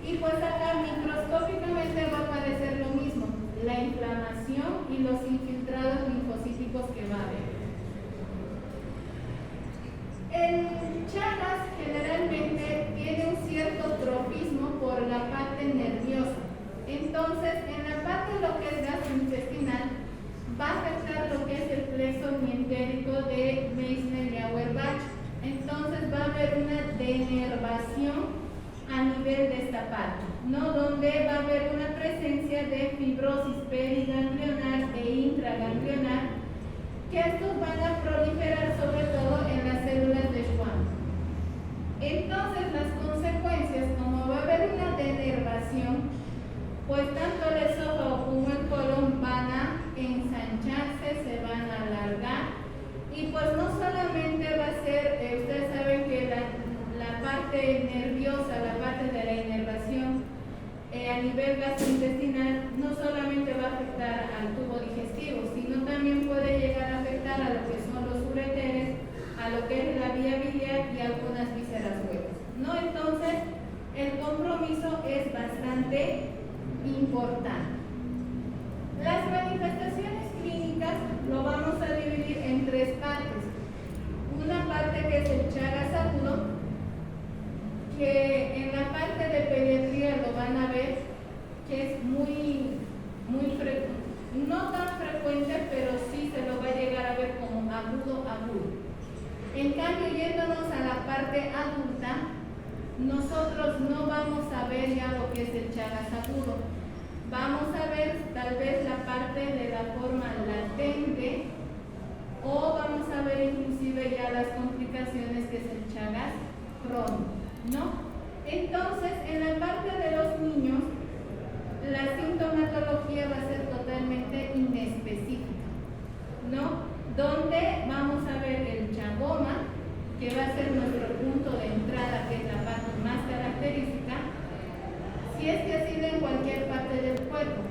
Y pues acá microscópicamente va a aparecer lo mismo, la inflamación y los infiltrados linfocíticos que va a haber. El Chagas generalmente tiene un cierto tropismo por la parte nerviosa. Entonces, en la parte de lo que es gastrointestinal, va a afectar lo que es el plexo mientérico de Meissner y Auerbach. Entonces, va a haber una denervación a nivel de esta parte, ¿no? Donde va a haber una presencia de fibrosis periganglionar e intraganglionar, que estos van a proliferar sobre todo en las células de Schwann. Entonces, las consecuencias, como va a haber una denervación, pues tanto el esófago como el colon van a ensancharse, se van a alargar, y pues no solamente va a ser, ustedes saben que la parte nerviosa, la parte de la inervación a nivel gastrointestinal no solamente va a afectar al tubo digestivo, sino también puede llegar a afectar a lo que son los ureteres, a lo que es la vía biliar y algunas vísceras huevas, ¿no? Entonces, el compromiso es bastante importante. Las manifestaciones clínicas lo vamos a dividir en tres partes. Una parte que es el Chagas agudo, que en la parte de pediatría lo van a ver, que es muy frecuente, no tan frecuente, pero sí se lo va a llegar a ver como agudo. En cambio, yéndonos a la parte adulta, nosotros no vamos a ver ya lo que es el Chagas agudo. Vamos a ver tal vez la parte de la forma latente, o vamos a ver inclusive ya las complicaciones que es el Chagas crónico, ¿no? Entonces, en la parte de los niños, la sintomatología va a ser totalmente inespecífica, ¿no? Donde vamos a ver el chagoma, que va a ser nuestro punto de entrada, que es la parte más característica, si es que ha sido en cualquier parte del cuerpo.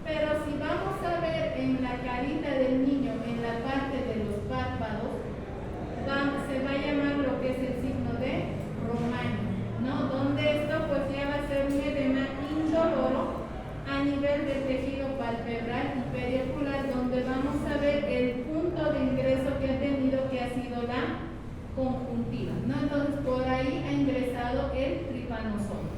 Pero si vamos a ver en la carita del niño, en la parte de los párpados, se va a llamar lo que es el signo de Romaño, ¿no? Donde esto pues ya va a ser un edema indoloro a nivel del tejido palpebral y periocular, donde vamos a ver el punto de ingreso que ha tenido, que ha sido la conjuntiva, ¿no? Entonces por ahí ha ingresado el tripanosoma.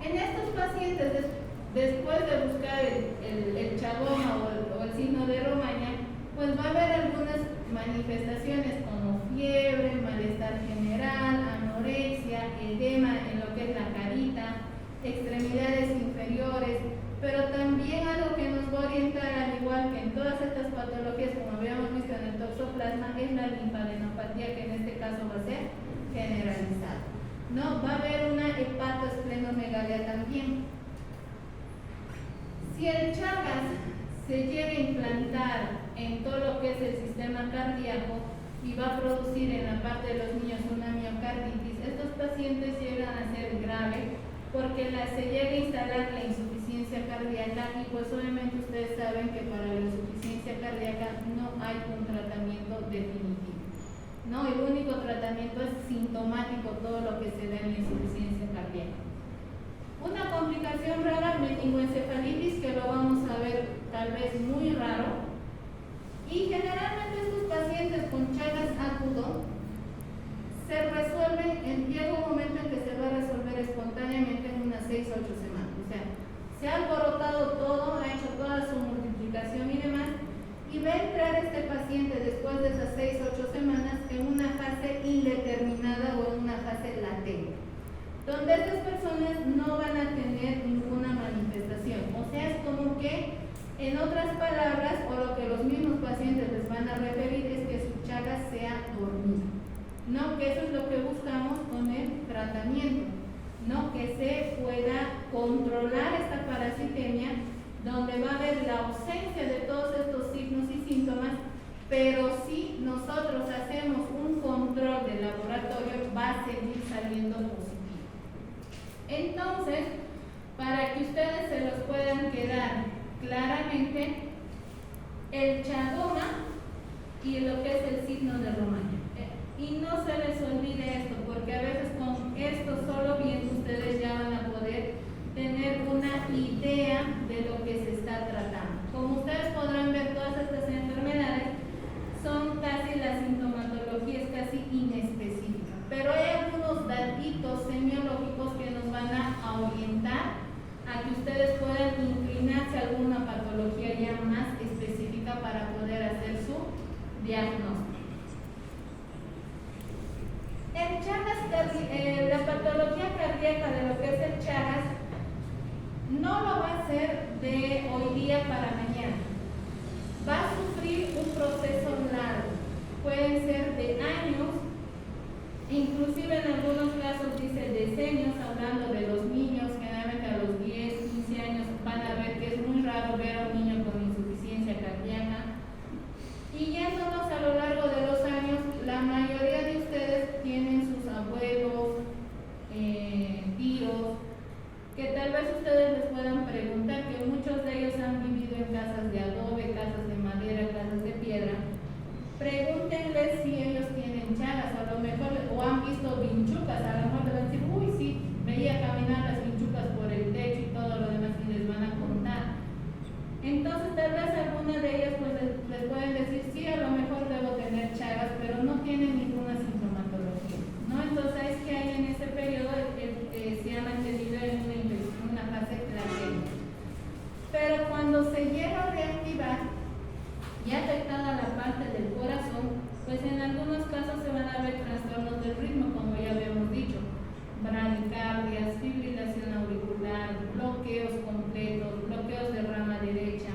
En estos pacientes, después de buscar el chagoma o el signo de Romaña, pues va a haber algunas manifestaciones como fiebre, malestar general, anorexia, edema en lo que es la carita, extremidades inferiores, pero también algo que nos va a orientar, al igual que en todas estas patologías, como habíamos visto en el toxoplasma, es la linfadenopatía, que en este caso va a ser generalizada, ¿no? Va a haber una hepatoesplenomegalia también. Si el Chagas se llega a implantar en todo lo que es el sistema cardíaco y va a producir en la parte de los niños una miocarditis, estos pacientes llegan a ser graves porque se llega a instalar la insuficiencia cardíaca, y pues obviamente ustedes saben que para la insuficiencia cardíaca no hay un tratamiento definitivo, ¿no? El único tratamiento es sintomático, todo lo que se da en la insuficiencia cardíaca. Una complicación rara, meningoencefalitis, que lo vamos a ver tal vez muy raro. Y generalmente estos pacientes con Chagas agudo se resuelven, llega un momento en que se va a resolver espontáneamente en unas 6 o 8 semanas. O sea, se ha alborotado todo, ha hecho toda su multiplicación y demás, y va a entrar este paciente después de esas 6 o 8 semanas en una fase indeterminada o en una fase latente, donde estas personas no van a tener ninguna manifestación. O sea, es como que, en otras palabras, o lo que los mismos pacientes les van a referir, es que su Chagas sea dormida, ¿no? Que eso es lo que buscamos con el tratamiento, ¿no? Que se pueda controlar esta parasitemia, donde va a haber la ausencia de todos estos signos y síntomas, pero si nosotros hacemos un control de laboratorio, va a seguir saliendo positivo. Entonces, para que ustedes se los puedan quedar claramente, el chagoma y lo que es el signo de Romaña. Y no se les olvide esto, porque a veces con esto solo viendo ustedes ya van a poder tener una idea de lo que se está tratando. Como ustedes podrán ver, todas estas enfermedades son casi, la sintomatología es casi inespecífica, pero hay algunos datitos semiológicos que nos van a orientar a que ustedes puedan inclinarse a alguna patología ya más específica para poder hacer su diagnóstico. El Chagas, la patología cardíaca de lo que es el Chagas, no lo va a hacer de hoy día para mañana. Va a sufrir un proceso largo, pueden ser de años, inclusive en algunos casos dice decenios, hablando de los niños, generalmente a los 10, 15 años van a ver que es muy raro ver a un niño con insuficiencia cardíaca. Y yéndonos a lo largo de los años, la mayoría de ustedes tienen sus abuelos, tíos, que tal vez ustedes les puedan preguntar, que muchos de ellos han vivido en casas de adobe, casas de madera, casas de piedra. Pregúntenles si ellos tienen Chagas, a lo mejor, o han visto vinchucas, a lo mejor les van a decir, uy, sí, veía caminar las vinchucas por el techo y todo lo demás, y les van a contar. Entonces, tal vez alguna de ellas pues les pueden decir, sí, a lo mejor debo tener Chagas, pero no tienen ninguna sintomatología, ¿no? Entonces, es que hay en ese periodo se ha mantenido en una fase latente. Pero cuando se llega a reactivar y afectada la parte del corazón, pues en algunos casos se van a ver trastornos del ritmo, como ya habíamos dicho, bradicardias, fibrilación auricular, bloqueos completos, bloqueos de rama derecha.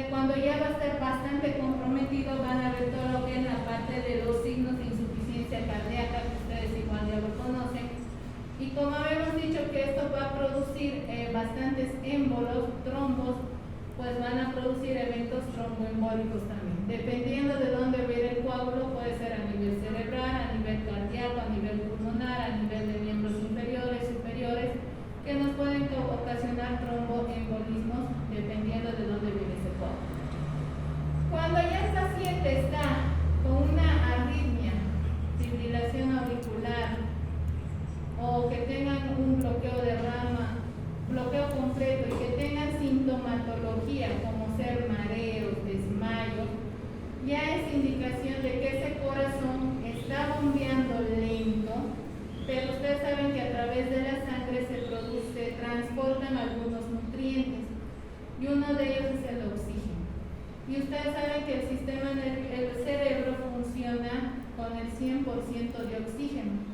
Cuando ya va a estar bastante comprometido, van a ver todo lo que es la parte de los signos de insuficiencia cardíaca, que ustedes igual ya lo conocen. Y como habíamos dicho que esto va a producir bastantes émbolos, trombos, pues van a producir eventos tromboembólicos también. Dependiendo de dónde viene el coágulo, puede ser a nivel cerebral, a nivel cardíaco, a nivel pulmonar, a nivel de miembros inferiores, superiores, que nos pueden ocasionar tromboembolismos dependiendo de dónde viene ese coágulo. Cuando ya el paciente está con una arritmia, fibrilación auricular, o que tengan un bloqueo de rama, bloqueo completo, y que tengan sintomatología como ser mareos, desmayos, ya es indicación de que ese corazón está bombeando lento, pero ustedes saben que a través de la sangre se transportan algunos nutrientes, y uno de ellos es el oxígeno. Y ustedes saben que el sistema del cerebro funciona con el 100% de oxígeno.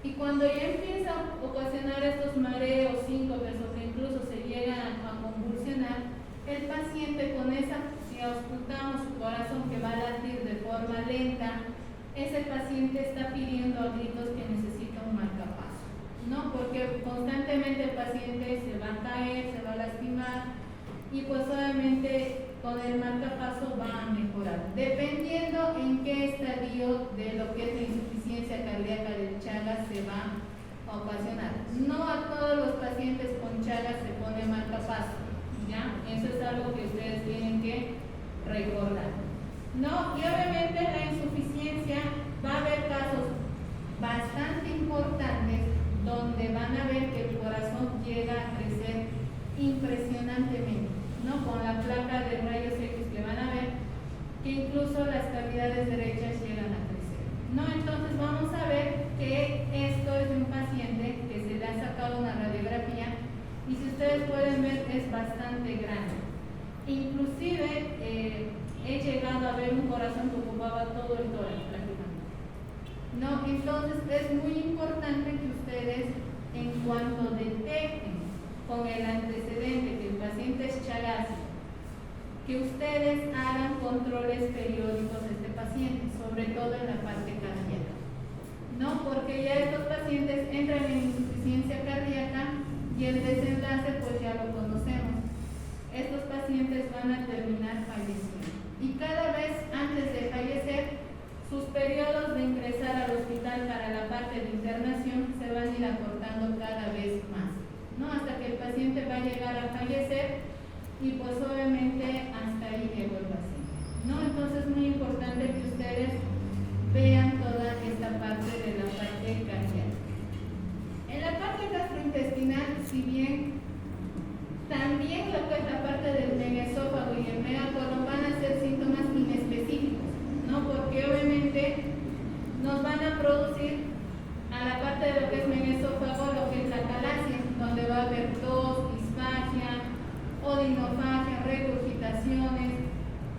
Y cuando ya empieza a ocasionar estos mareos, síncopes, o que incluso se llegan a convulsionar, el paciente con esa, si auscultamos su corazón que va a latir de forma lenta, ese paciente está pidiendo a gritos que necesita un marcapaso, ¿no? Porque constantemente el paciente se va a caer, se va a lastimar, y pues obviamente con el marcapaso va a mejorar, dependiendo en qué estadio de lo que es la insuficiencia cardíaca del Chagas se va a ocasionar. No a todos los pacientes con Chagas se pone marcapaso, ¿ya? Eso es algo que ustedes tienen que recordar, ¿no? Y obviamente la insuficiencia importantes donde van a ver que el corazón llega a crecer impresionantemente, ¿no? Con la placa de rayos X que van a ver que incluso las cavidades derechas llegan a crecer, ¿no? Entonces vamos a ver que esto es de un paciente que se le ha sacado una radiografía y si ustedes pueden ver es bastante grande. Inclusive he llegado a ver un corazón que ocupaba todo el tórax prácticamente, ¿no? Entonces es muy importante que ustedes, en cuanto detecten con el antecedente que el paciente es chagásico, que ustedes hagan controles periódicos de este paciente, sobre todo en la parte cardíaca, ¿no? Porque ya estos pacientes entran en insuficiencia cardíaca y el desenlace pues ya lo conocemos. Estos pacientes van a terminar falleciendo y cada vez antes de fallecer sus periodos de ingresar al hospital para la parte de internación se van a ir acortando cada vez más, ¿no? Hasta que el paciente va a llegar a fallecer y pues obviamente hasta ahí llegó el paciente, ¿no? Entonces es muy importante que ustedes vean toda esta parte de la parte cardíaca. En la parte gastrointestinal, si bien también lo que es la parte del megaesófago y el megacolon van a ser síntomas inespecíficos, ¿no? Porque obviamente nos van a producir a la parte de lo que es megaesófago lo que es la calasia, donde va a haber tos, disfagia, odinofagia, regurgitaciones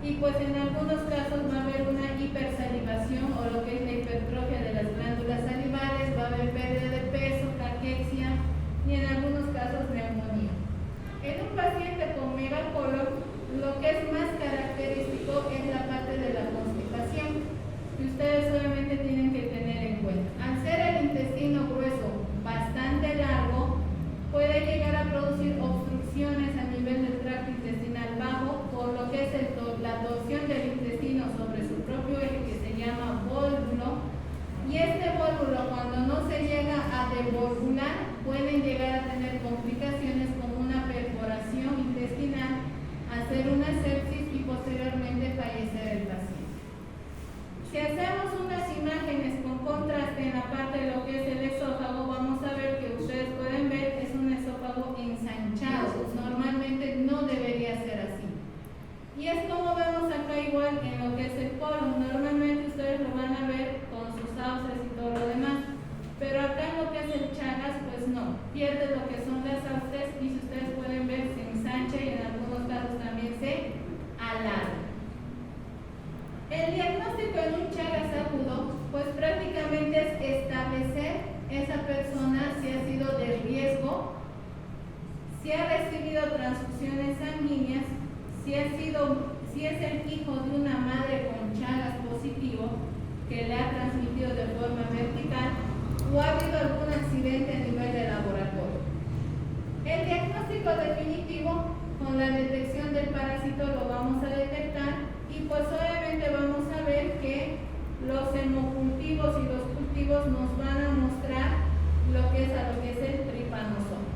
y pues en algunos casos va a haber una hipersalivación o lo que es la hipertrofia de las glándulas salivales, va a haber pérdida de peso, caquexia y en algunos casos neumonía. En un paciente con megacolon, lo que es más característico es la parte de la constipación, que ustedes obviamente tienen que tener en cuenta. Al ser el intestino grueso bastante largo, puede llegar a producir obstrucciones a nivel del tracto intestinal bajo, por lo que es la torsión del intestino sobre su propio eje, que se llama vólvulo, y este vólvulo cuando no se llega a devolvular, pueden llegar a tener complicaciones como una perforación intestinal, hacer una sepsis y posteriormente fallecer el paciente. Si hacemos unas imágenes con contraste en la parte de lo que es el esófago, vamos a ver que ustedes pueden ver es un esófago ensanchado. Normalmente no debería ser así. Y es como vemos acá igual en lo que es el colon. Normalmente ustedes lo van a ver con sus sauces y todo lo demás. Pero acá en lo que es el Chagas, pues no. Pierde lo que son las sauces y si ustedes pueden ver se ensancha y en algunos casos también se alarga. El diagnóstico en un Chagas agudo, pues prácticamente es establecer esa persona si ha sido de riesgo, si ha recibido transfusiones sanguíneas, si es el hijo de una madre con Chagas positivo que le ha transmitido de forma vertical o ha habido algún accidente a nivel de laboratorio. El diagnóstico definitivo con la detección del parásito lo vamos a detectar y pues obviamente vamos a ver que los hemocultivos y los cultivos nos van a mostrar lo que es el trypanosoma.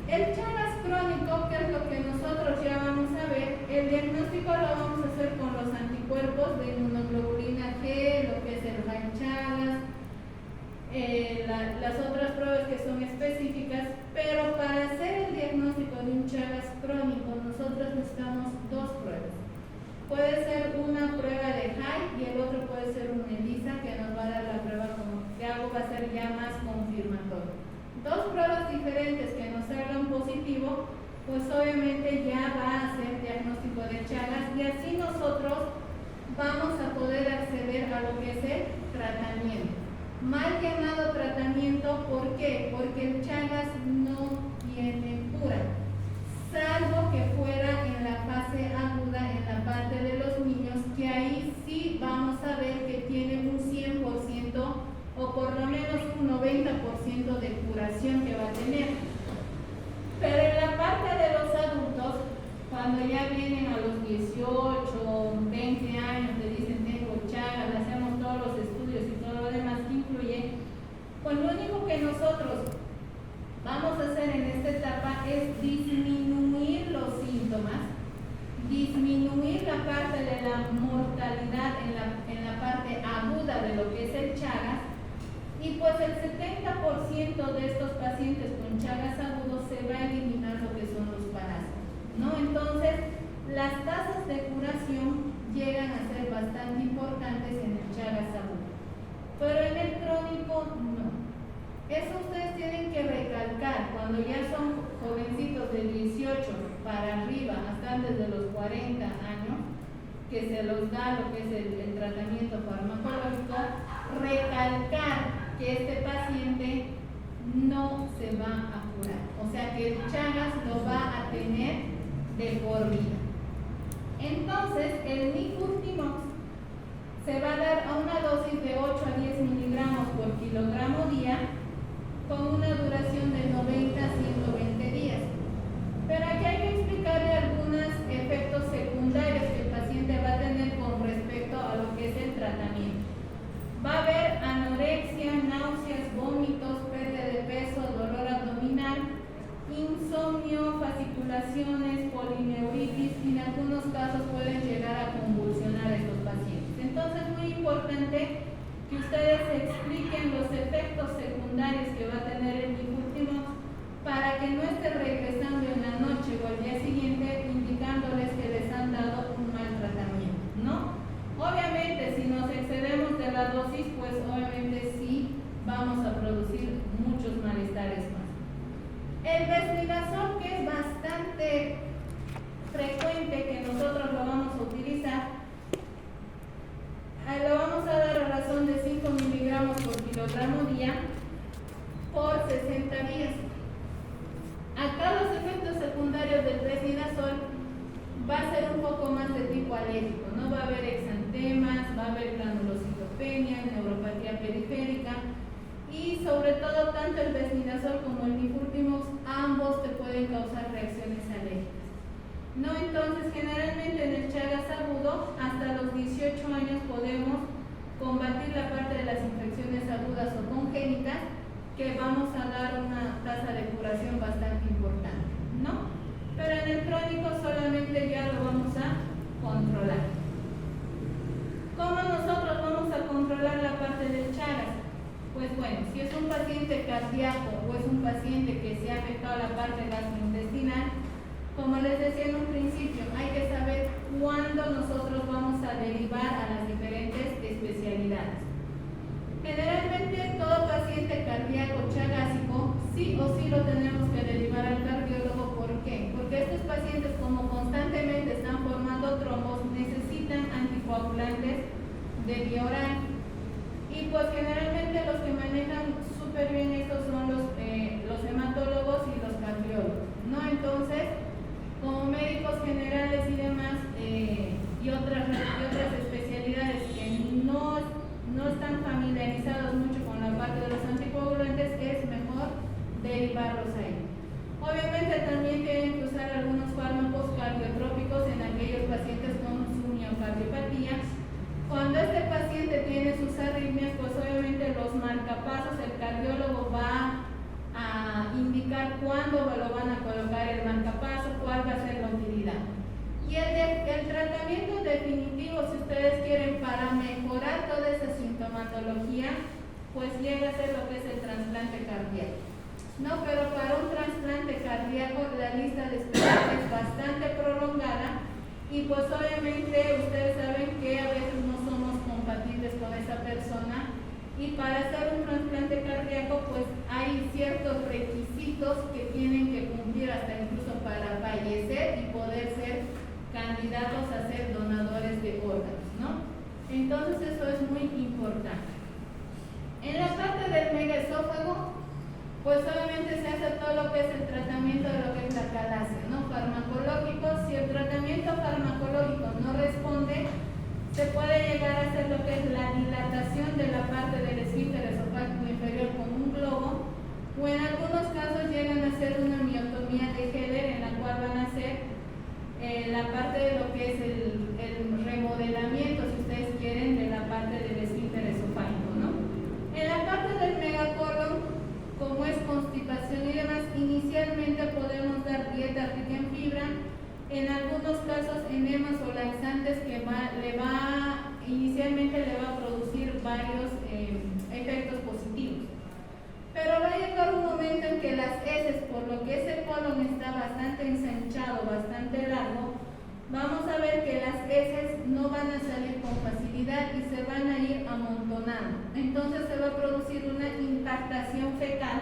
El Chagas crónico, que es lo que nosotros ya vamos a ver, el diagnóstico lo vamos a hacer con los anticuerpos de inmunoglobulina G, lo que es el Chagas, las otras pruebas que son específicas, pero para hacer el diagnóstico de un Chagas crónico nosotros necesitamos dos pruebas. Puede ser una prueba de Hyde y el otro puede ser un ELISA que nos va a dar la prueba como que algo va a ser ya más confirmatorio. Dos pruebas diferentes que nos salgan positivo, pues obviamente ya va a ser diagnóstico de Chagas y así nosotros vamos a poder acceder a lo que es el tratamiento. Mal llamado tratamiento, ¿por qué? Porque el Chagas no tiene cura, salvo que fuera en la fase aguda, en la parte de los niños, que ahí sí vamos a ver que tiene un 100% o por lo menos un 90% de curación que va a tener. Pero en la parte de los adultos, cuando ya vienen a los 18, 20 años, le dicen tengo Chagas, le hacemos todos los estudios y todo lo demás que incluye, pues lo único que nosotros vamos a hacer en esta etapa es disminuir los síntomas, disminuir la parte de la mortalidad en la parte aguda de lo que es el Chagas Y pues el 70% de estos pacientes con Chagas agudos se va a eliminar lo que son los parásitos, ¿no? Entonces, las tasas de curación llegan a ser bastante importantes en el Chagas agudo, pero en el crónico no. Eso ustedes tienen que recalcar cuando ya son jovencitos de 18 para arriba, hasta antes de los 40 años, que se los da lo que es el tratamiento farmacológico, recalcar que este paciente no se va a curar, o sea que el Chagas lo va a tener de por vida. Entonces, el Nifurtimox se va a dar a una dosis de 8 a 10 miligramos por kilogramo día, con una duración de 90 a 120 días. Pero aquí hay que explicarle algunos efectos secundarios que el paciente va a tener con respecto a lo que es el tratamiento. Va a haber anorexia, náuseas, vómitos, pérdida de peso, dolor abdominal, insomnio, fasciculaciones, polineuritis y en algunos casos pueden llegar a convulsionar a estos pacientes. Entonces es muy importante que ustedes expliquen los efectos secundarios que va a tener el Nifurtimox para que no esté regresando en la noche o al día siguiente indicándoles que les han dado un mal tratamiento, ¿no? Obviamente, si nos excedemos de la dosis, pues obviamente sí vamos a producir muchos malestares más. El Vesnidazol, que es bastante frecuente que nosotros lo vamos a utilizar, lo vamos a dar a razón de 5 miligramos por kilogramo día por 60 días. Acá los efectos secundarios del Vesnidazol va a ser un poco más de tipo alérgico, ¿no? Va a haber exantemas, va a haber granulocitopenia, neuropatía periférica y sobre todo tanto el Vesnidazol como el Nifurtimox, ambos te pueden causar reacciones alérgicas. No, entonces generalmente en el Chagas agudo hasta los 18 años podemos combatir la parte de las infecciones agudas o congénitas, que vamos a dar una tasa de curación bastante importante, ¿no? Pero en el crónico solamente ya lo vamos a controlar. ¿Cómo nosotros vamos a controlar la parte del Chagas? Pues bueno, si es un paciente cardíaco o es un paciente que se ha afectado la parte gastrointestinal, como les decía en un principio, hay que saber cuándo nosotros vamos a derivar a las diferentes especialidades. Generalmente todo paciente cardíaco chagásico sí o sí lo tenemos que derivar al cardiólogo. ¿Por qué? Porque estos pacientes, como constantemente están formando trombos, necesitan anticoagulantes de vía oral. Y pues generalmente los que manejan súper bien estos son los hematólogos y los cardiólogos, ¿no? Entonces, como médicos generales y demás, y otras especialidades que no están familiarizados mucho con la parte de los anticoagulantes, es mejor derivarlos ahí. Obviamente también tienen que usar algunos fármacos cardiotrópicos en aquellos pacientes con su miocardiopatía. Cuando este paciente tiene sus arritmias, pues obviamente los marcapasos, el cardiólogo va a indicar cuándo lo van a colocar el marcapaso, cuál va a ser la utilidad. Y el tratamiento definitivo, si ustedes quieren, para mejorar toda esa sintomatología, pues llega a ser lo que es el trasplante cardíaco. No, pero para un trasplante cardíaco la lista de espera es bastante prolongada y pues obviamente ustedes saben que a veces no somos compatibles con esa persona. Y para hacer un trasplante cardíaco, pues hay ciertos requisitos que tienen que cumplir hasta incluso para fallecer y poder ser candidatos a ser donadores de órganos, ¿no? Entonces eso es muy importante. En la parte del megaesófago, pues obviamente se hace todo lo que es el tratamiento de lo que es la calasia, ¿no? Farmacológico. Si el tratamiento farmacológico no responde, se puede llegar a hacer lo que es la dilatación de la parte del esfínter esofágico inferior con un globo, o en algunos casos llegan a hacer una miotomía de Heller, en la cual van a hacer la parte de lo que es el remodelamiento, si ustedes quieren, de la parte del esfínter esofágico, ¿no? En la parte del megacolon, como es constipación y demás, inicialmente podemos dar dieta rica en fibra. En algunos casos, enemas o laxantes que inicialmente le va a producir varios efectos positivos. no van a salir con facilidad y se van a ir amontonando. Entonces se va a producir una impactación fecal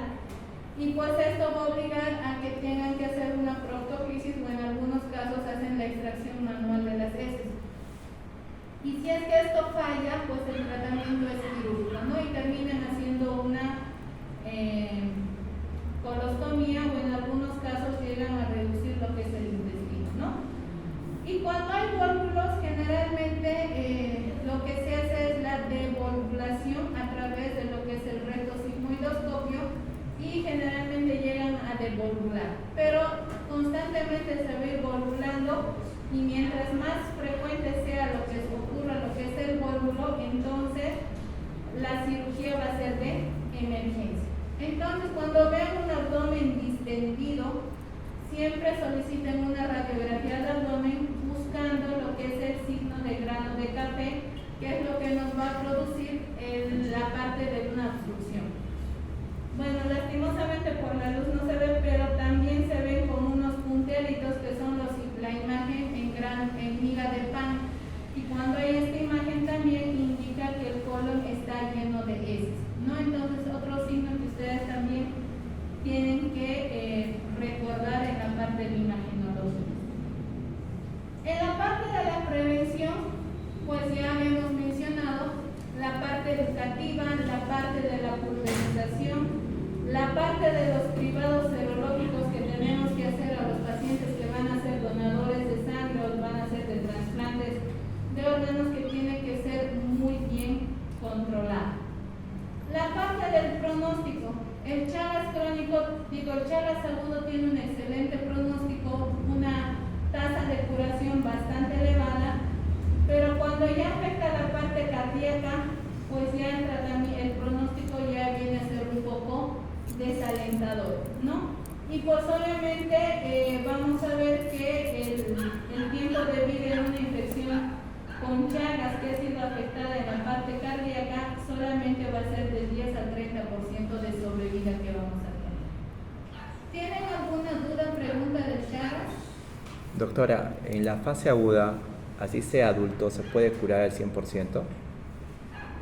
y pues esto va a obligar a que tengan que hacer una proctólisis o en algunos casos hacen la extracción manual de las heces. Y si es que esto falla, pues el tratamiento es quirúrgico, ¿no? Y terminan haciendo una colostomía o en algunos casos llegan a reducir lo que es el intestino, ¿no? Y cuando hay vólvulos, generalmente lo que se hace es la devolvulación a través de lo que es el recto sigmoidoscopio y generalmente llegan a devolvular, pero constantemente se va a ir volvulando y mientras más frecuente sea lo que ocurra, lo que es el vólvulo, entonces la cirugía va a ser de emergencia. Entonces, cuando vean un abdomen distendido, siempre soliciten una radiografía del abdomen buscando lo que es el signo de grano de café, que es lo que nos va a producir la parte de una obstrucción. Bueno, lastimosamente por la luz no se ve, pero también se ven como unos puntelitos que son la imagen en miga de pan. Y cuando hay esta imagen también indica que el colon está lleno de heces, ¿no? Entonces, otro signo que ustedes también tienen que recordar en la parte de la imagenología. En la parte de la prevención, pues ya hemos mencionado la parte educativa, la parte de la pulverización, la parte de los cribados serológicos que tenemos que hacer a los pacientes que van a ser donadores de sangre o van a ser de trasplantes de órganos, que tiene que ser muy bien controlado. La parte del pronóstico, el Chagas crónico, el Chagas agudo tiene un excelente pronóstico, una tasa de curación bastante elevada, pero cuando ya afecta la parte cardíaca, pues ya el pronóstico ya viene a ser un poco desalentador, ¿no? Y pues obviamente vamos a ver que el tiempo de vida en una infección con Chagas que ha sido afectada en la parte cardíaca solamente va a ser del 10 al 30% de sobrevida que vamos a tener. ¿Tienen alguna duda, pregunta del Chagas? Doctora, en la fase aguda, así sea adulto, ¿se puede curar al 100%?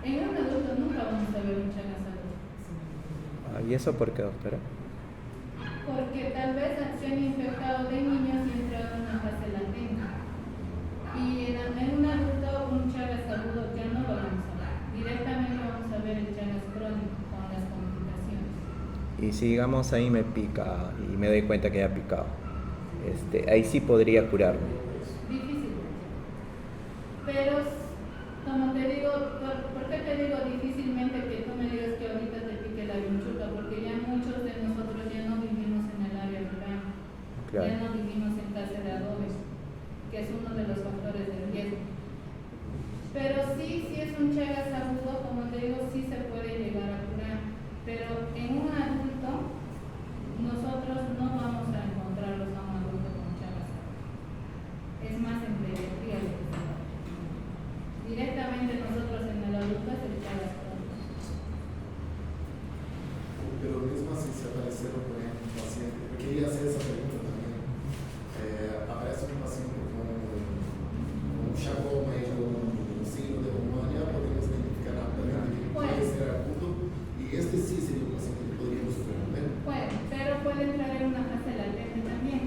En un adulto nunca vamos a ver un Chagas agudo. ¿Y eso por qué, doctora? Porque tal vez se han infectado de niños y entraron en una fase latente. Y en un adulto un Chagas agudo ya no lo vamos a ver. Directamente vamos a ver el Chagas crónico con las complicaciones. Y si digamos ahí me pica y me doy cuenta que ya ha picado, ahí sí podría curarme. Difícil. Pero, como te digo, ¿por qué te digo difícilmente que tú me digas que ahorita te pique la vinchuca? Porque ya muchos de nosotros ya no vivimos en el área rural. Claro. Ya no vivimos en casa de adobe, que es uno de los factores de riesgo. Pero sí es un Chagas agudo, como te digo, sí se puede llegar a curar. Pero en un adulto, nosotros no vamos a encontrarlos a un adulto con Chagas agudo. Es más en pediatría lo que se da. Directamente nosotros en el adulto es el Chagas crónico. Pero mismo así se aparecieron, por ejemplo, un paciente, porque quería hacer esa pregunta también. Aparece un paciente con un chagoma y un signo de neumonía, podemos identificar rápidamente que puede ser agudo, y sí sería un paciente que podríamos resolver. Puede, pero puede entrar en una fase latente también.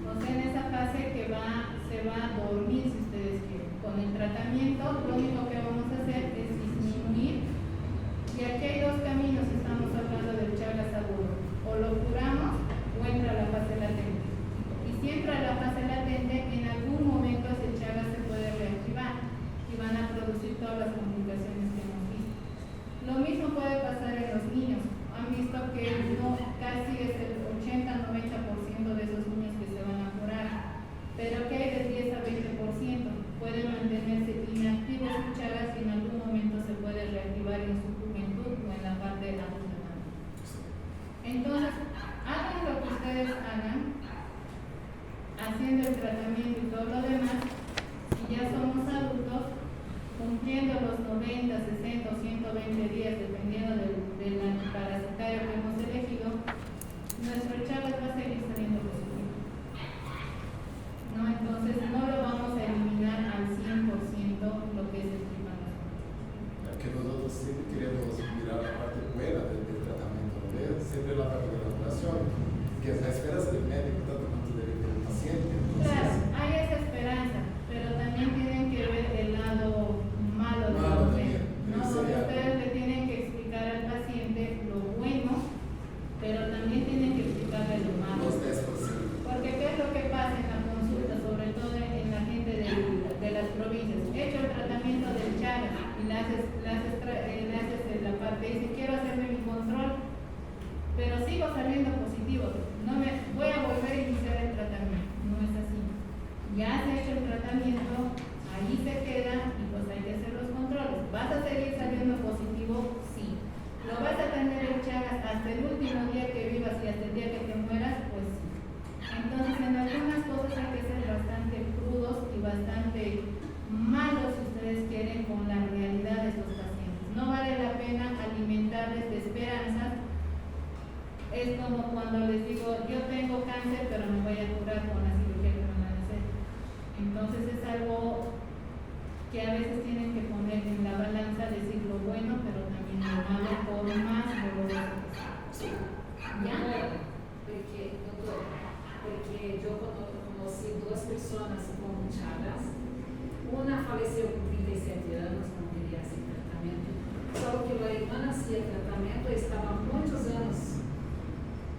O sea, en esa fase que se va a dormir, si ustedes quieren. Con el tratamiento, lo único que vamos a hacer es disminuir. Y aquí hay dos caminos, estamos hablando del Chagas agudo. O lo curamos o entra a la fase latente. Y si entra a la fase latente, en algún momento ese Chagas se puede reactivar y van a producir todas las complicaciones que hemos visto. Lo mismo puede pasar en los niños. Han visto que casi es el 80-90% de esos niños que se van a curar. Pero que hay del 10 a 20%. Pueden mantenerse inactivos su Chagas que dice quiero hacerme mi control, pero sigo saliendo positivo, no me voy a volver a iniciar el tratamiento. No es así. Ya se ha hecho el tratamiento, ahí se queda y pues hay que hacer los controles. ¿Vas a seguir saliendo positivo? Sí. ¿Lo vas a tener en Chagas hasta el último día que vivas y hasta el día que te mueras? Pues sí. Entonces en algunas cosas hay que ser bastante crudos y bastante malos, si ustedes quieren, con la realidad de estos pacientes. No vale la pena alimentarles de esperanzas. Es como cuando les digo, yo tengo cáncer, pero me voy a curar con la cirugía que me van a hacer. Entonces es algo que a veces tienen que poner en la balanza, decir lo bueno, pero también lo malo, por más doloroso que sea. ¿Ya? Porque yo conocí dos personas con Chagas. Una falleció con 37 años, no quería hacer tratamiento. Solo que la hermana hacía tratamiento y estaba muchos años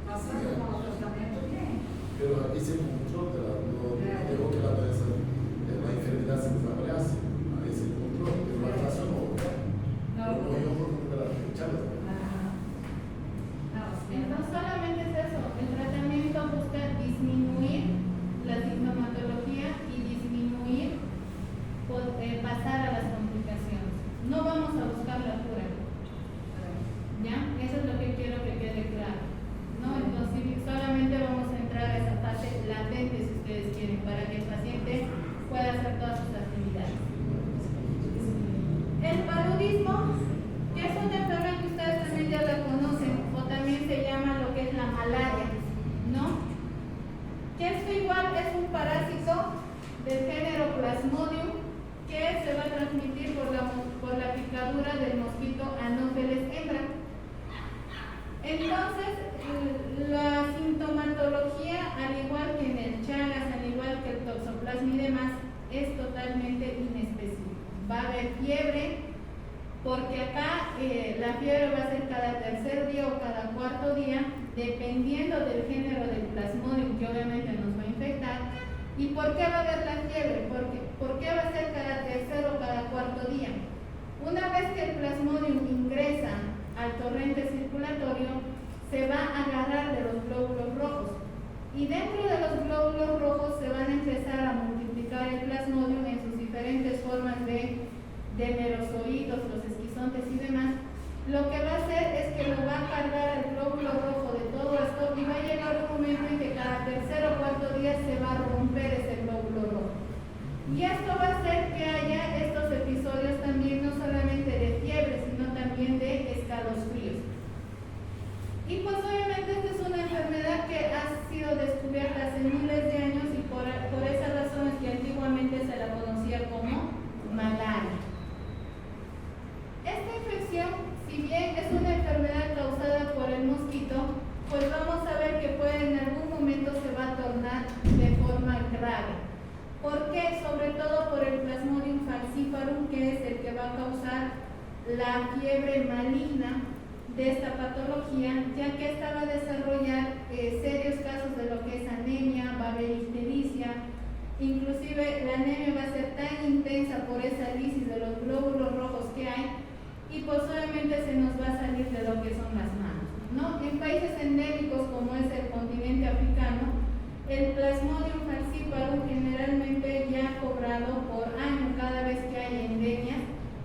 pasando con el tratamiento bien. Pero aquí se encontró, no dejó que la enfermedad se desarrollase. Ahí se encontró, pero la relación no yo por recuperar Chagas. Entonces solamente es eso, el tratamiento busca disminuir la sintomatología y disminuir, pasar a las complicaciones. No vamos a buscar la cura. ¿Ya? Eso es lo que quiero que quede claro. ¿No? Entonces solamente vamos a entrar a esa fase latente, si ustedes quieren, para que el paciente pueda hacer todas sus actividades. El paludismo, que es una enfermedad que ustedes también ya la conocen, o también se llama lo que es la malaria, ¿no? Que esto igual es un parásito del género Plasmodium que se va a transmitir por la picadura del mosquito Anopheles hembra. Entonces, la sintomatología, al igual que en el Chagas, al igual que el Toxoplasma y demás, es totalmente inespecífica. Va a haber fiebre, porque acá la fiebre va a ser cada tercer día o cada cuarto día, dependiendo del género del Plasmodium, que obviamente nos va a infectar. ¿Y por qué va a haber la fiebre? ¿Por qué va a ser cada tercer o cada cuarto día? Una vez que el Plasmodium ingresa al torrente circulatorio, se va a agarrar de los glóbulos rojos. Y dentro de los glóbulos rojos se van a empezar a multiplicar el Plasmodium en sus diferentes formas de merozoitos, los esquizontes y demás. Lo que va a hacer es que lo va a cargar al glóbulo rojo de todo esto y va a llegar un momento en que cada tercer o cuarto día se va a romper ese glóbulo rojo. Y esto va a hacer que haya estos episodios también no solamente de fiebre, sino también de escalofríos. Y pues obviamente esta es una enfermedad que ha sido descubierta hace miles de años y por esas razones que antiguamente se la conocía como malaria. Esta infección, si bien es una enfermedad causada por el mosquito, pues vamos a ver que puede en algún momento se va a tornar de forma grave. ¿Por qué? Sobre todo por el Plasmodium falciparum, que es el que va a causar la fiebre maligna de esta patología, ya que esta va a desarrollar serios casos de lo que es anemia, va a haber ictericia, inclusive la anemia va a ser tan intensa por esa lisis de los glóbulos rojos que hay, y pues obviamente se nos va a salir de lo que son las manos, ¿no? En países endémicos como es el continente africano, el Plasmodium falciparum generalmente ya ha cobrado por año, cada vez que hay endemias,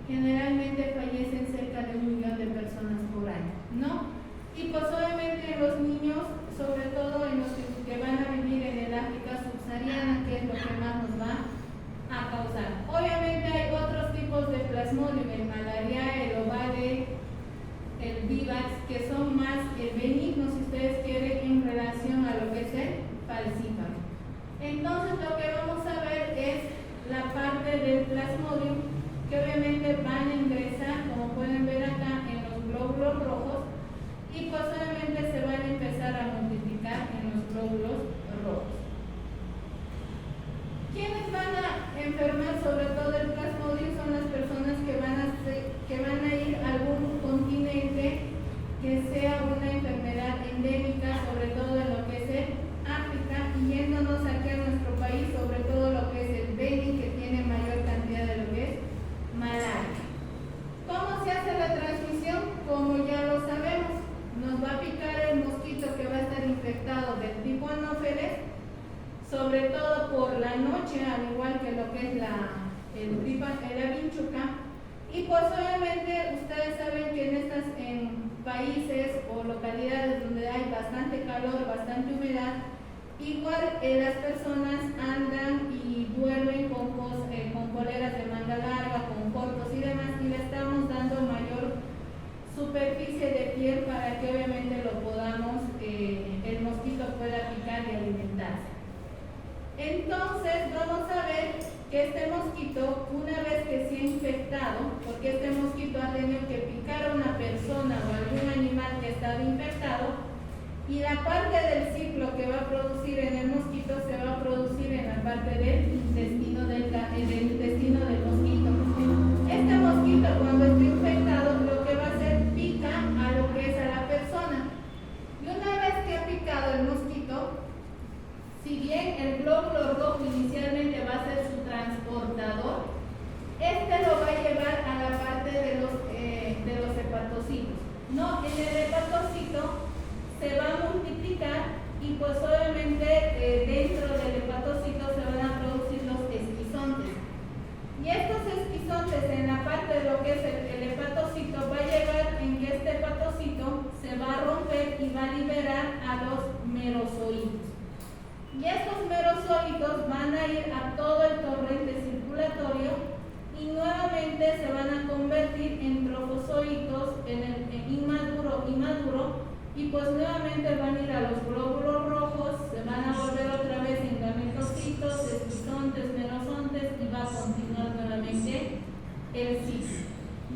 generalmente fallecen cerca de 1 millón de personas por año, ¿no? Y pues obviamente los niños, sobre todo en los que van a vivir en el África subsahariana, que es lo que más nos va a causar. Obviamente hay otros tipos de Plasmodium, el malaria, el ovale, el vivax, que son más benignos, si ustedes quieren, en relación a lo que es el falciparum. Entonces lo que vamos a ver es la parte del Plasmodium, que obviamente van a ingresar, como pueden ver acá, en los glóbulos rojos, y pues obviamente se van a empezar a multiplicar en los glóbulos rojos. ¿Quiénes van a enfermar sobre todo el Plasmodium? Son las personas que van a ir a algún continente que sea una enfermedad endémica, sobre todo en lo que es el África, y yéndonos aquí a nuestro país, sobre todo lo que es el Benin, que tiene mayor cantidad de lo que es malaria. ¿Cómo se hace la transmisión? Como al igual que lo que es la vinchuca. Y pues obviamente ustedes saben que en países o localidades donde hay bastante calor, bastante humedad, igual las personas andan y duermen con poleras de manga larga, con cortos y demás, y le estamos dando mayor superficie de piel para que obviamente el mosquito pueda picar y alimentarse. Entonces vamos a ver que este mosquito, una vez que se ha infectado, porque este mosquito ha tenido que picar a una persona o algún animal que ha estado infectado, y la parte del ciclo que va a producir en el mosquito se va a producir en la parte del intestino del mosquito. Este mosquito, cuando está infectado, lo que va a hacer, pica a lo que es a la persona. Y una vez que ha picado el mosquito, si bien el glóbulo rojo inicialmente va a ser su transportador, este lo va a llevar a la parte de los hepatocitos. No, en el hepatocito se va a multiplicar y pues obviamente dentro del hepatocito se van a producir los esquizontes. Y estos esquizontes en la parte de lo que es el hepatocito va a llegar en que este hepatocito se va a romper y va a liberar a los merozoitos. Y estos merozoitos van a ir a todo el torrente circulatorio y nuevamente se van a convertir en trofozoitos, en inmaduro, y pues nuevamente van a ir a los glóbulos rojos, se van a volver otra vez en gametocitos, esquizontes, merozontes, y va a continuar nuevamente el ciclo.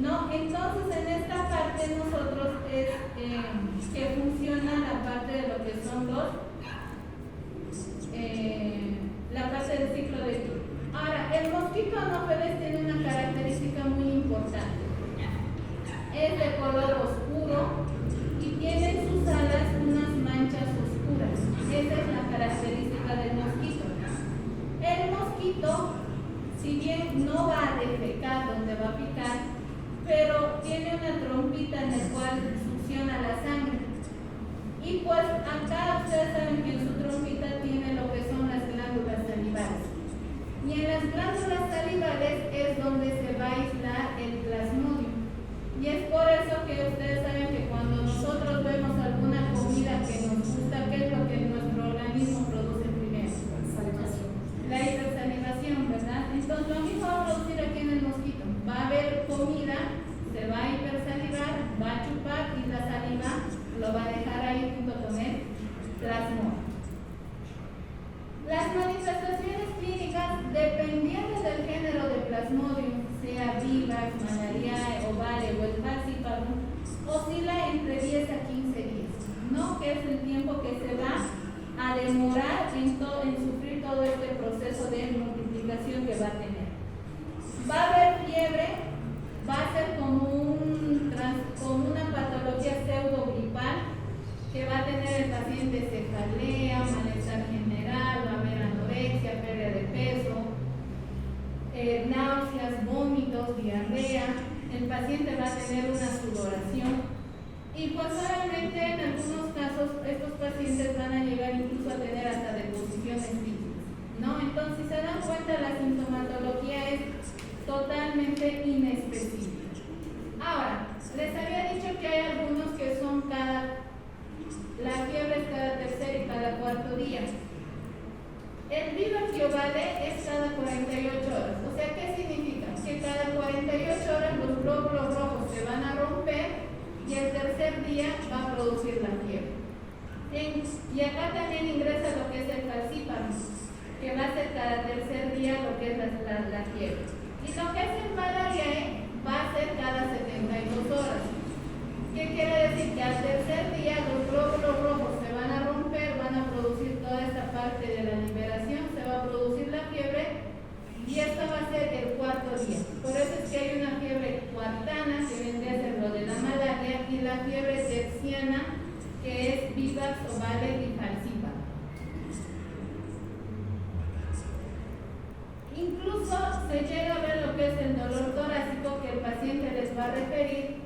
¿No? Entonces en esta parte nosotros es que funciona la parte de lo que son la parte del ciclo de Krebs. Ahora, el mosquito anófeles tiene una característica muy importante. Es de color oscuro y tiene en sus alas unas manchas oscuras. Esa es la característica del mosquito. El mosquito, si bien no va a defecar donde va a picar, pero tiene una trompita en la cual succiona la sangre. Y pues acá ustedes saben que en su trompita tiene lo que son las glándulas salivales. Y en las glándulas salivales es donde se va a aislar el plasmodium. Y es por eso que ustedes saben que cuando nosotros vemos alguna comida que nos gusta, ¿qué es lo que nuestro organismo produce primero? La hipersalivación, ¿verdad? Entonces lo mismo va a producir aquí en el mosquito. Va a haber comida, se va a hipersalivar, va a chupar y la saliva lo va a dejar ahí junto con el plasmodium. Las manifestaciones clínicas, dependiendo del género de plasmodium, sea vivax, malariae, ovale o el falciparum, oscila entre 10 a 15 días, ¿no? Que es el tiempo que se va a demorar en sufrir todo este proceso de multiplicación que va a tener. Va a haber fiebre, va a ser como una patología pseudogripal, que va a tener el paciente cefalea, malestar general, va a haber anorexia, pérdida de peso, náuseas, vómitos, diarrea. El paciente va a tener una sudoración y pues obviamente en algunos casos estos pacientes van a llegar incluso a tener hasta deposiciones líquidas, ¿no? Entonces, si se dan cuenta, la sintomatología es totalmente inespecífica. Ahora, les había dicho que hay algunos que son la fiebre es cada tercer y cada cuarto día. El vivax y ovale es cada 48 horas. O sea, ¿qué significa? Que cada 48 horas los glóbulos rojos se van a romper y el tercer día va a producir la fiebre. Y acá también ingresa lo que es el falciparum, que va a ser cada tercer día lo que es la fiebre. Y lo que es el malariae va a ser cada 72 horas. ¿Qué quiere decir? Que al tercer día los glóbulos rojos se van a romper, van a producir toda esta parte de la liberación, se va a producir la fiebre y esto va a ser el cuarto día. Por eso es que hay una fiebre cuartana, que vendría a ser lo de la malaria, y la fiebre terciana, que es vivax, ovale y falciparum. Incluso se llega a ver lo que es el dolor torácico, que el paciente les va a referir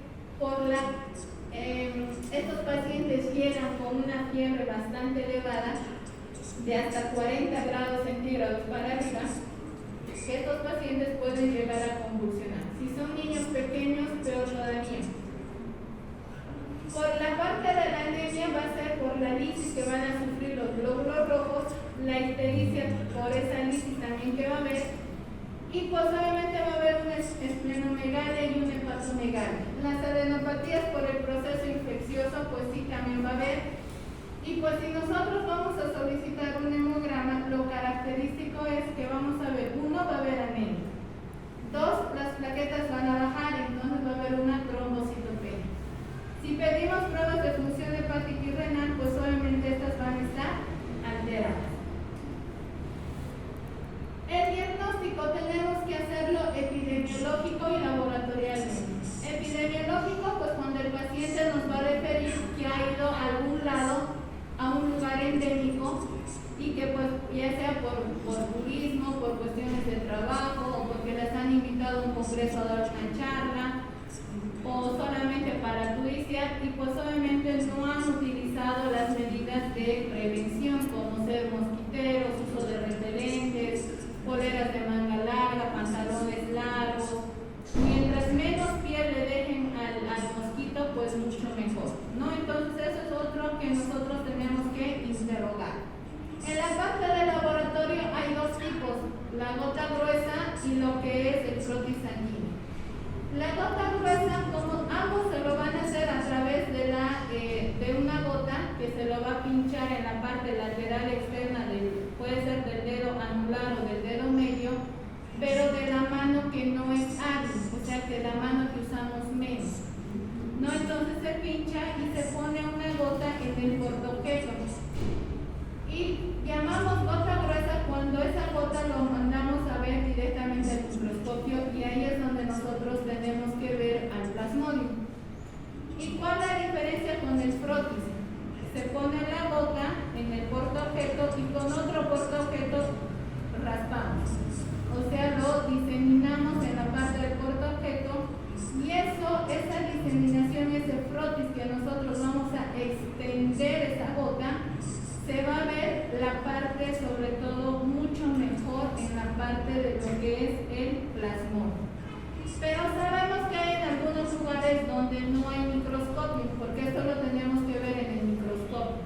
estos pacientes llegan con una fiebre bastante elevada, de hasta 40 grados centígrados para arriba, estos pacientes pueden llegar a convulsionar. Si son niños pequeños, peor todavía. Por la parte de la anemia va a ser por la lisis que van a sufrir los glóbulos rojos, la ictericia por esa lisis también que va a haber, y pues obviamente va a haber una esplenomegalia y una hepatomegalia. Las adenopatías por el proceso infeccioso pues sí también va a haber. Y pues si nosotros vamos a solicitar un hemograma, lo característico es que vamos a ver, uno, va a haber anemia. Dos, las plaquetas van a bajar, entonces va a haber una trombocitopenia. Si pedimos pruebas de función hepática y renal, pues obviamente estas van a estar alteradas. El diagnóstico tenemos que hacerlo epidemiológico y laboratorialmente. Epidemiológico, pues cuando el paciente nos va a referir que ha ido a algún lado, a un lugar endémico, y que pues ya sea por turismo, por cuestiones de trabajo, o porque les han invitado a un congreso a dar una charla, o solamente para turistas, y pues obviamente no han utilizado las medidas de prevención, como ser mosquiteros, uso de repelentes, poleras de manga larga, pantalones largos. Mientras menos piel le dejen al mosquito, pues mucho mejor, ¿no? Entonces eso es otro que nosotros tenemos que interrogar. En la parte del laboratorio hay dos tipos, la gota gruesa y lo que es el frotis sanguíneo. La gota gruesa, como ambos se lo van a hacer a través de una gota que se lo va a pinchar en la parte lateral externa, puede ser del dedo anular o del dedo medio, pero de la mano que no es hábil, o sea que la mano que usamos menos. ¿No? Entonces se pincha y se pone una gota en el portoqueto. Y llamamos gota gruesa cuando esa gota lo mandamos a ver directamente al microscopio, y ahí es donde nosotros tenemos que ver al plasmodium. ¿Y cuál es la diferencia con el frotis? Se pone la gota en el portaobjeto y con otro portaobjeto raspamos. O sea, lo diseminamos en la parte del portaobjeto, y esa diseminación, ese frotis que nosotros vamos a extender esa gota, se va a ver la parte, sobre todo, mucho mejor en la parte de lo que es el plasmodium. Pero sabemos que hay en algunos lugares donde no hay microscopio, porque esto lo tenemos que ver en el microscopio.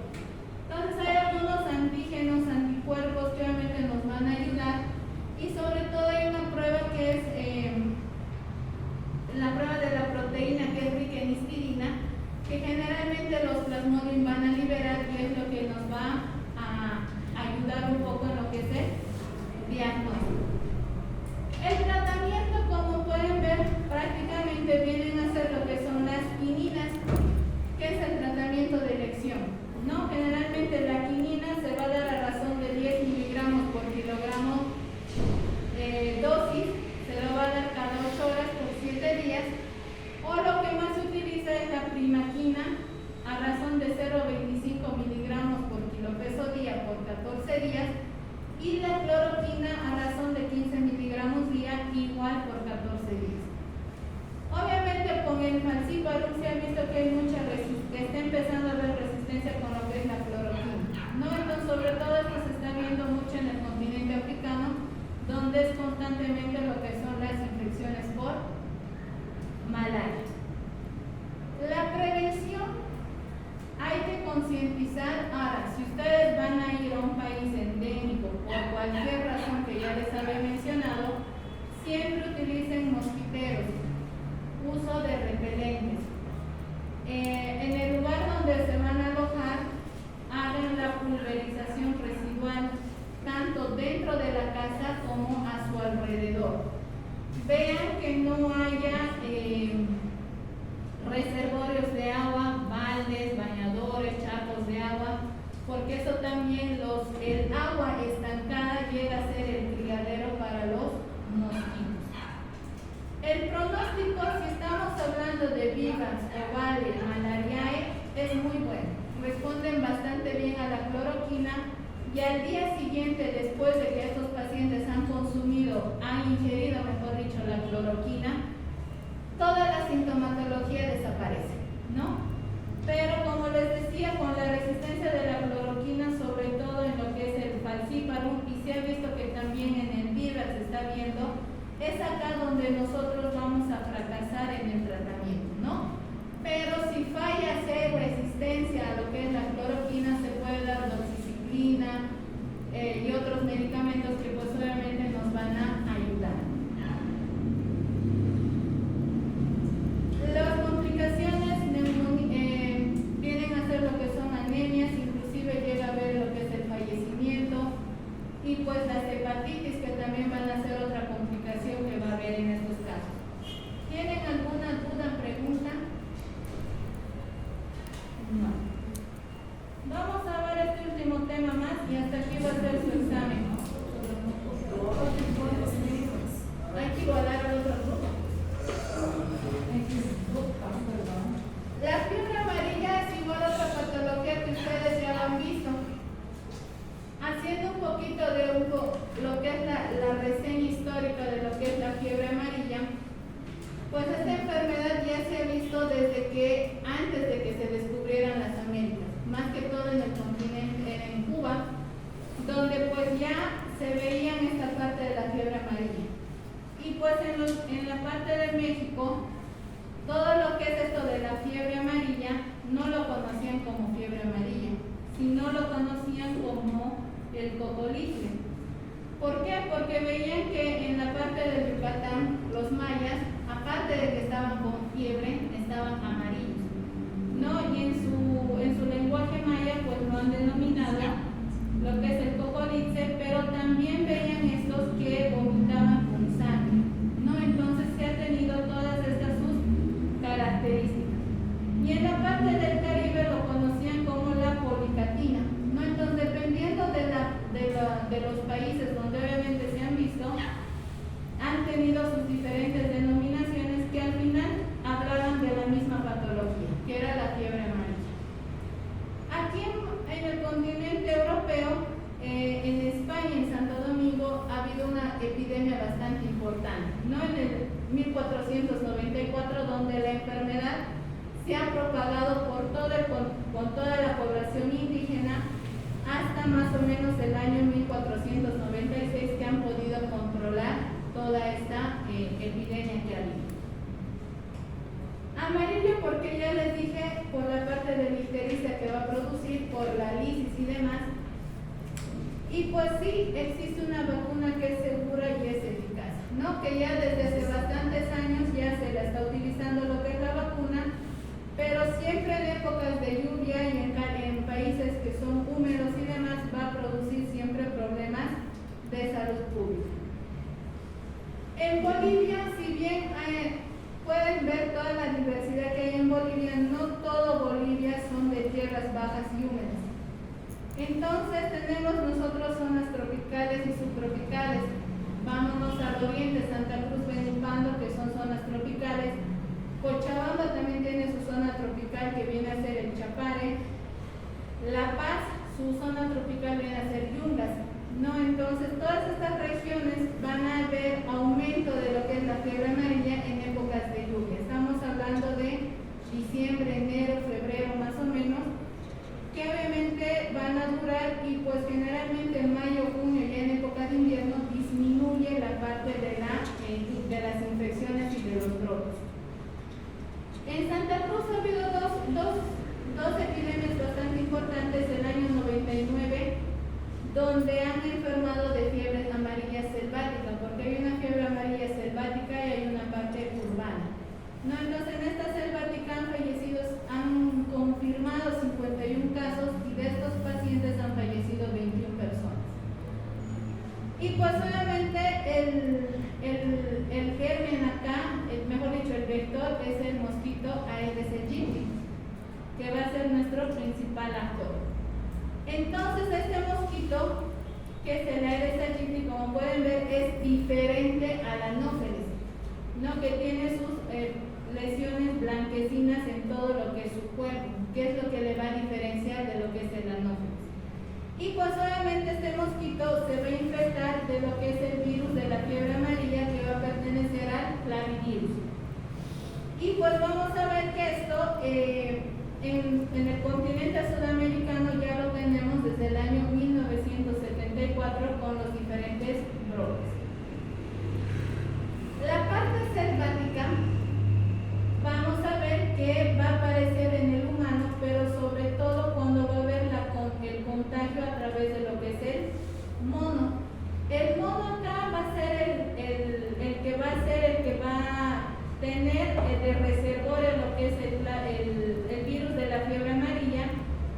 Entonces hay algunos antígenos, anticuerpos que obviamente nos van a ayudar, y sobre todo hay una prueba que es la prueba de la proteína, que es rica en histidina, que generalmente los plasmodium van a liberar, y es lo que nos va a ayudar un poco en lo que es el diagnóstico. El tratamiento, como pueden ver, prácticamente vienen a ser lo que son las quininas, que es el tratamiento de elección, ¿no? Generalmente la quinina se va a dar a razón de 10 miligramos por kilogramo dosis, se lo va a dar cada 8 horas por 7 días, o lo que más se utiliza es la primaquina a razón de 0,25 miligramos por kilo peso día por 14 días, y la cloroquina a razón de 15 miligramos día igual por 14 días. Obviamente con el falciparum se ha visto que hay mucha resistencia, está empezando a haber resistencia con lo que es la cloroquina, ¿no? Entonces sobre todo esto se está viendo mucho en el continente africano, donde es constantemente lo que son las infecciones por malaria. La prevención, hay que concientizar. Ahora, si ustedes van a ir a un país endémico por cualquier razón que ya les había mencionado, siempre utilicen mosquiteros, uso de repelentes. En el lugar donde se van a alojar, hagan la pulverización residual, tanto dentro de la casa como a su alrededor. Vean que no haya reservorios de agua, baldes, bañadores, charcos de agua, porque eso también el agua estancada llega a ser el criadero para los mosquitos. El pronóstico, si estamos hablando de Vivax, Ovale, Malariae, es muy bueno. Responden bastante bien a la cloroquina, y al día siguiente, después de que estos pacientes han ingerido, mejor dicho, la cloroquina, toda la sintomatología desaparece, ¿no? Pero como les decía, con la resistencia de la cloroquina, sobre todo en lo que es el falciparum, y se ha visto que también en el Vivax se está viendo es acá donde nosotros vamos a fracasar en el tratamiento, ¿no? Pero si falla hacer resistencia a lo que es la cloroquina, se puede dar doxiciclina y otros medicamentos que pues obviamente nos van a ayudar. Las complicaciones vienen a ser lo que son anemias, inclusive llega a ver lo que es el fallecimiento, y pues las hepatitis, que también van a ser otra complicación que va a haber en estos casos. ¿Tienen alguna duda, pregunta? No. Vamos a ver este último tema más y hasta aquí va a ser su examen. Hay que igualar al otro grupo. La fiebre amarilla es igual a otra patología que ustedes ya lo han visto. Haciendo un poquito de lo que es la reseña histórica de lo que es la fiebre amarilla, pues esta enfermedad ya se ha visto desde que, antes de que se descubrieran las Américas, más que todo en el continente, en Cuba, donde pues ya se veían esta parte de la fiebre amarilla. Y pues en la parte de México, todo lo que es esto de la fiebre amarilla, no lo conocían como fiebre amarilla, sino lo conocían como el cocolitre. ¿Por qué? Porque veían que en la parte de Yucatán, los mayas, aparte de que estaban con fiebre, estaban amarillos, ¿no? Y en su lenguaje maya, pues lo han denominado lo que es el cocolitre, pero también veían estos que vomitaban con sangre, ¿no? Entonces se ha tenido todas estas sus características. Y en la parte del Caribe lo conocían como la policatina, ¿no? Entonces, dependiendo de los países donde obviamente se han visto, han tenido sus diferentes denominaciones que al final hablaban de la misma patología, que era la fiebre amarilla. Aquí en el continente europeo, en España, en Santo Domingo, ha habido una epidemia bastante importante, ¿no? En el 1494, donde la enfermedad se ha propagado por con toda la población indígena hasta más o menos el año 1496, que han podido controlar toda esta epidemia que ha habido. Amarillo porque ya les dije por la parte de la ictericia que va a producir, por la lisis y demás. Y pues sí, existe una vacuna que es segura y es eficaz, ¿no? Que ya desde hace bastantes años ya se la está utilizando lo que es la vacuna, pero siempre en épocas de lluvia y en países que son húmedos y demás va a producir siempre problemas de salud pública. En Bolivia, si bien pueden ver toda la diversidad que hay en Bolivia, no todo Bolivia son de tierras bajas y húmedas. Entonces tenemos nosotros zonas tropicales y subtropicales. Vámonos al oriente, Santa Cruz, Benipando, que son zonas tropicales. Cochabamba también tiene su zona tropical, que viene a ser el Chapare. La Paz, su zona tropical viene a ser Yungas, ¿no? Entonces todas estas regiones van a ver aumento de lo que es la fiebre amarilla en épocas de lluvia. Estamos hablando de diciembre, enero, febrero más o menos, que obviamente van a durar, y pues generalmente en mayo, junio, ya en época de invierno, disminuye la parte de las infecciones y de los brotes. En Santa Cruz ha habido dos epidemias bastante importantes el año 99, donde han enfermado de fiebre amarilla selvática, porque hay una fiebre amarilla selvática y hay una parte urbana, ¿no? Entonces en esta selvática han confirmado 51 casos, y de estos pacientes han fallecido 21 personas. Y pues obviamente el germen acá, mejor dicho, el vector es el mosquito Aedes aegypti, que va a ser nuestro principal actor. Entonces este mosquito, que es el Aedes aegypti, como pueden ver, es diferente al anófeles, ¿no? Que tiene sus lesiones blanquecinas en todo lo que es su cuerpo, que es lo que le va a diferenciar de lo que es el anófeles. Y pues obviamente este mosquito se va a infectar de lo que es el virus de la fiebre amarilla, que va a pertenecer al clavivirus. Y pues vamos a ver que esto en el continente sudamericano ya lo tenemos desde el año 1974 con los diferentes brotes. el reservorio, lo que es el virus de la fiebre amarilla,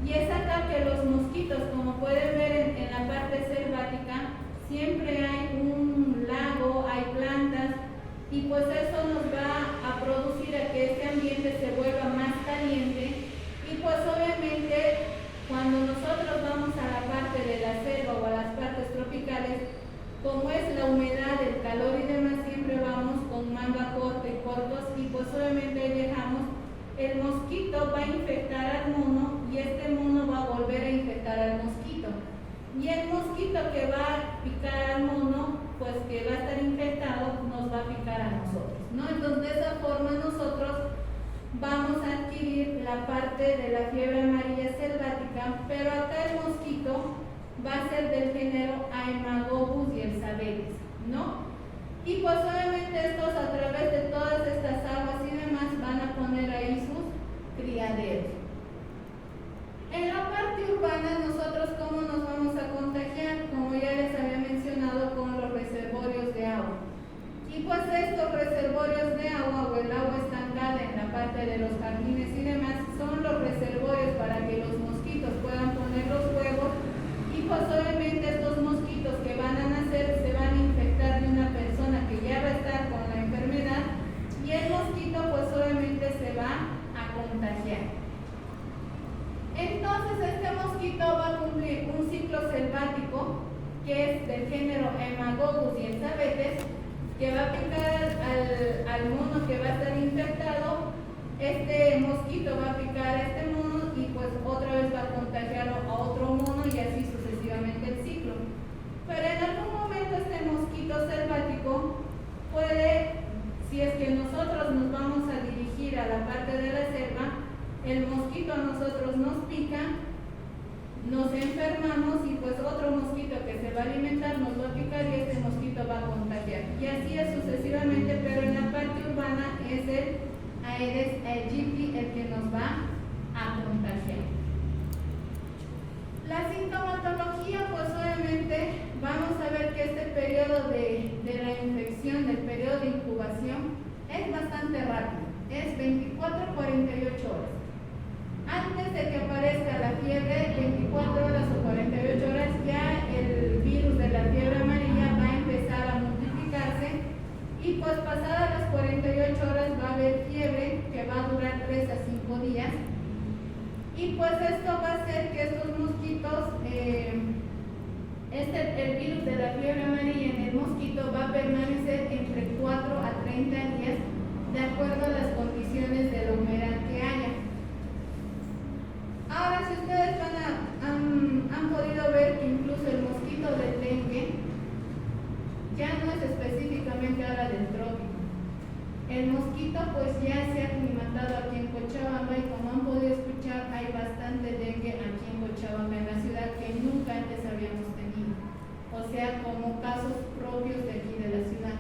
y es acá que los mosquitos, como pueden ver en la parte selvática, siempre hay un lago, hay plantas, y pues eso nos va a producir a que este ambiente se vuelva más caliente, y pues obviamente cuando nosotros vamos a la parte de la selva o a las partes tropicales, como es la humedad, el calor y demás, siempre vamos con manga corta y cortos, y pues obviamente dejamos, el mosquito va a infectar al mono y este mono va a volver a infectar al mosquito. Y el mosquito que va a picar al mono, pues que va a estar infectado, nos va a picar a nosotros, ¿no? Entonces de esa forma nosotros vamos a adquirir la parte de la fiebre amarilla selvática, pero acá el mosquito va a ser del género Haemagobus y el Sabetes, ¿no? Y pues obviamente estos a través de todas estas aguas y demás van a poner ahí sus criaderos. En la parte urbana, nosotros cómo nos vamos a contagiar, como ya les había mencionado, con los reservorios de agua. Y pues estos reservorios de agua o el agua estancada en la parte de los jardines y demás son los reservorios para que los mosquitos puedan poner los huevos, y pues obviamente estos mosquitos que van a nacer se van a infectar de una persona que ya va a estar con la enfermedad, y el mosquito pues obviamente se va a contagiar. Entonces este mosquito va a cumplir un ciclo selvático que es del género Haemagobus y el Sabetes, que va a picar al mono que va a estar infectado. Este mosquito va a picar a este mono y pues otra vez va a contagiar a otro mono, y así sucesivamente el ciclo. Pero en algún momento este mosquito selvático puede, si es que nosotros nos vamos a dirigir a la parte de la selva, el mosquito a nosotros nos pica, nos enfermamos, y pues otro mosquito que se va a alimentar nos va a picar y este mosquito va a contagiar. Y así es sucesivamente, pero en la parte urbana es el Aedes aegypti el que nos va a contagiar. La sintomatología, pues obviamente vamos a ver que este periodo de la infección, del periodo de incubación, es bastante rápido, es 24 a 48 horas. Antes de que aparezca la fiebre, 24 horas o 48 horas, ya el virus de la fiebre amarilla va a empezar a multiplicarse, y pues pasadas las 48 horas va a haber fiebre que va a durar 3 a 5 días, y pues esto va a hacer que estos mosquitos, el virus de la fiebre amarilla en el mosquito va a permanecer entre 4 a 30 días de acuerdo a las condiciones de la humedad que haya. Ahora, si ustedes han podido ver que incluso el mosquito del dengue ya no es específicamente ahora del trópico. El mosquito pues ya se ha aclimatado aquí en Cochabamba, y como han podido escuchar, hay bastante dengue aquí en Cochabamba, en la ciudad, que nunca antes habíamos tenido. O sea, como casos propios de aquí de la ciudad,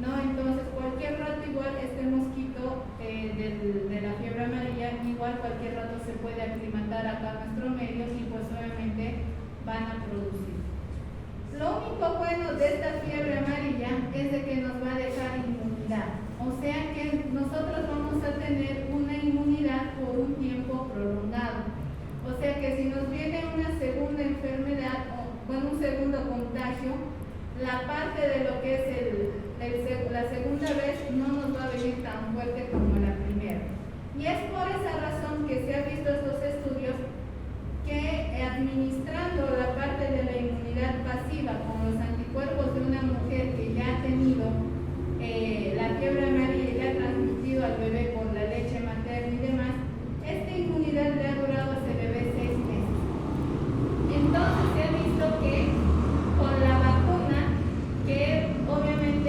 ¿no? Entonces cualquier rato igual este mosquito de la fiebre amarilla, igual cualquier rato se puede aclimatar acá a nuestro medio, y pues obviamente van a producir. Lo único bueno de esta fiebre amarilla es de que nos va a dejar inmunidad, o sea que nosotros vamos a tener una inmunidad por un tiempo prolongado. O sea que si nos viene una segunda enfermedad o un segundo contagio, la parte de lo que es la segunda vez no nos va a venir tan fuerte como la primera. Y es por esa razón que se han visto estos estudios que administrando la parte de la inmunidad pasiva con los anticuerpos de una mujer que ya ha tenido la fiebre amarilla y le ha transmitido al bebé por la leche materna y demás, esta inmunidad le ha durado a ese bebé 6 meses. Entonces se ha visto que con la vacuna, que obviamente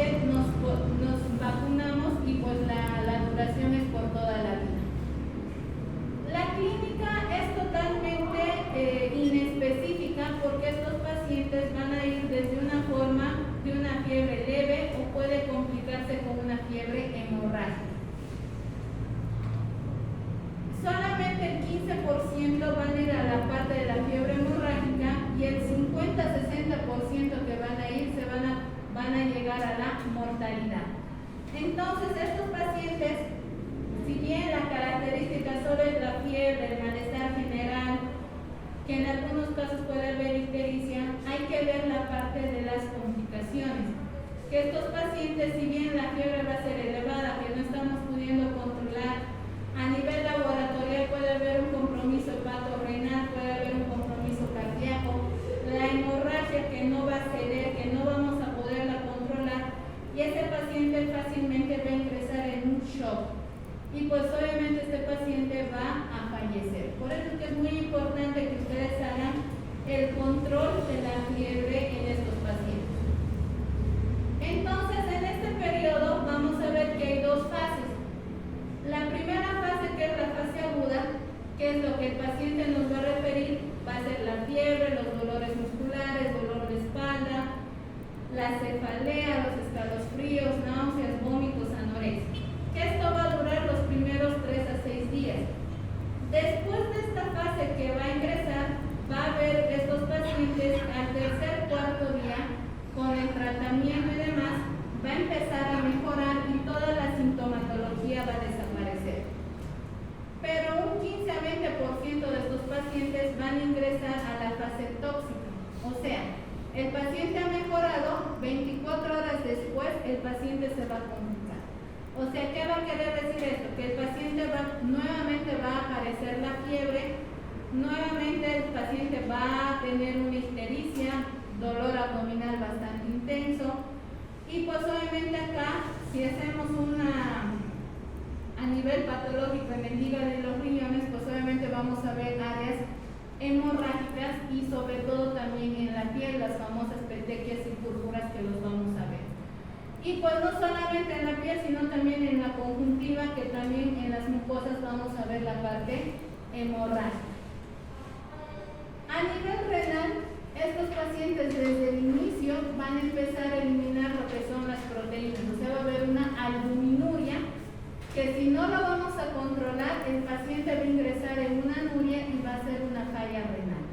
Entonces, estos pacientes, si bien la característica solo es la fiebre, el malestar general, que en algunos casos puede haber ictericia, hay que ver la parte de las complicaciones. Que estos pacientes, si bien la fiebre va a ser elevada, que no estamos pudiendo controlar, a nivel laboratorial puede haber un compromiso hepatorrenal, puede haber un compromiso cardíaco, la hemorragia que no va a ceder, que no vamos a poderla controlar, y ese paciente fácilmente va a ingresar en un shock. Y pues obviamente este paciente va a fallecer. Por eso es que es muy importante que ustedes hagan el control de la fiebre en estos pacientes. Entonces, en este periodo vamos a ver que hay dos fases. La primera fase, que es la fase aguda, que es lo que el paciente nos va a referir, va a ser la fiebre, los dolores musculares, dolor de espalda, la cefalea, los escalofríos, náuseas, vómitos, anorexia. Esto va a durar los primeros 3 a 6 días. Después de esta fase que va a ingresar, va a haber estos pacientes al tercer, cuarto día, con el tratamiento y demás, va a empezar a mejorar y toda la sintomatología va a desaparecer. Pero un 15 a 20% de estos pacientes van a ingresar a la fase tóxica. O sea, el paciente ha mejorado, 24 horas después el paciente se va a complicar. O sea, ¿qué va a querer decir esto? Que el paciente nuevamente va a aparecer la fiebre, nuevamente el paciente va a tener una ictericia, dolor abdominal bastante intenso, y pues obviamente acá, si hacemos a nivel patológico en el hígado y los riñones, pues obviamente vamos a ver áreas hemorrágicas y sobre todo también en la piel, las famosas petequias y púrpuras que los vamos a ver. Y pues no solamente en la piel, sino también en la conjuntiva, que también en las mucosas vamos a ver la parte hemorrágica. A nivel renal, estos pacientes desde el inicio van a empezar a eliminar lo que son las proteínas, o sea, va a haber una albuminuria, que si no lo vamos a controlar, el paciente va a ingresar en una anuria y va a ser una falla renal.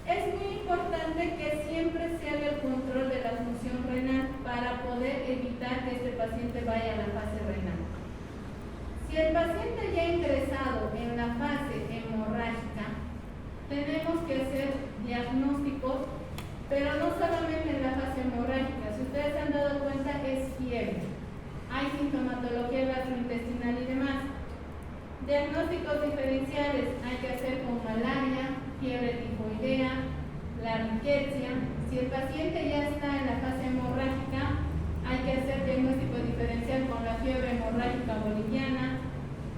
Es muy importante que siempre se haga el control de la función renal para poder evitar que este paciente vaya a la fase renal. Si el paciente ya ha ingresado en la fase hemorrágica, tenemos que hacer diagnósticos, pero no solamente en la fase hemorrágica. Si ustedes se han dado cuenta, es fiebre. Hay sintomatología gastrointestinal y demás. Diagnósticos diferenciales hay que hacer con malaria, fiebre tifoidea, la riqueza. Si el paciente ya está en la fase hemorrágica, hay que hacer diagnóstico diferencial con la fiebre hemorrágica boliviana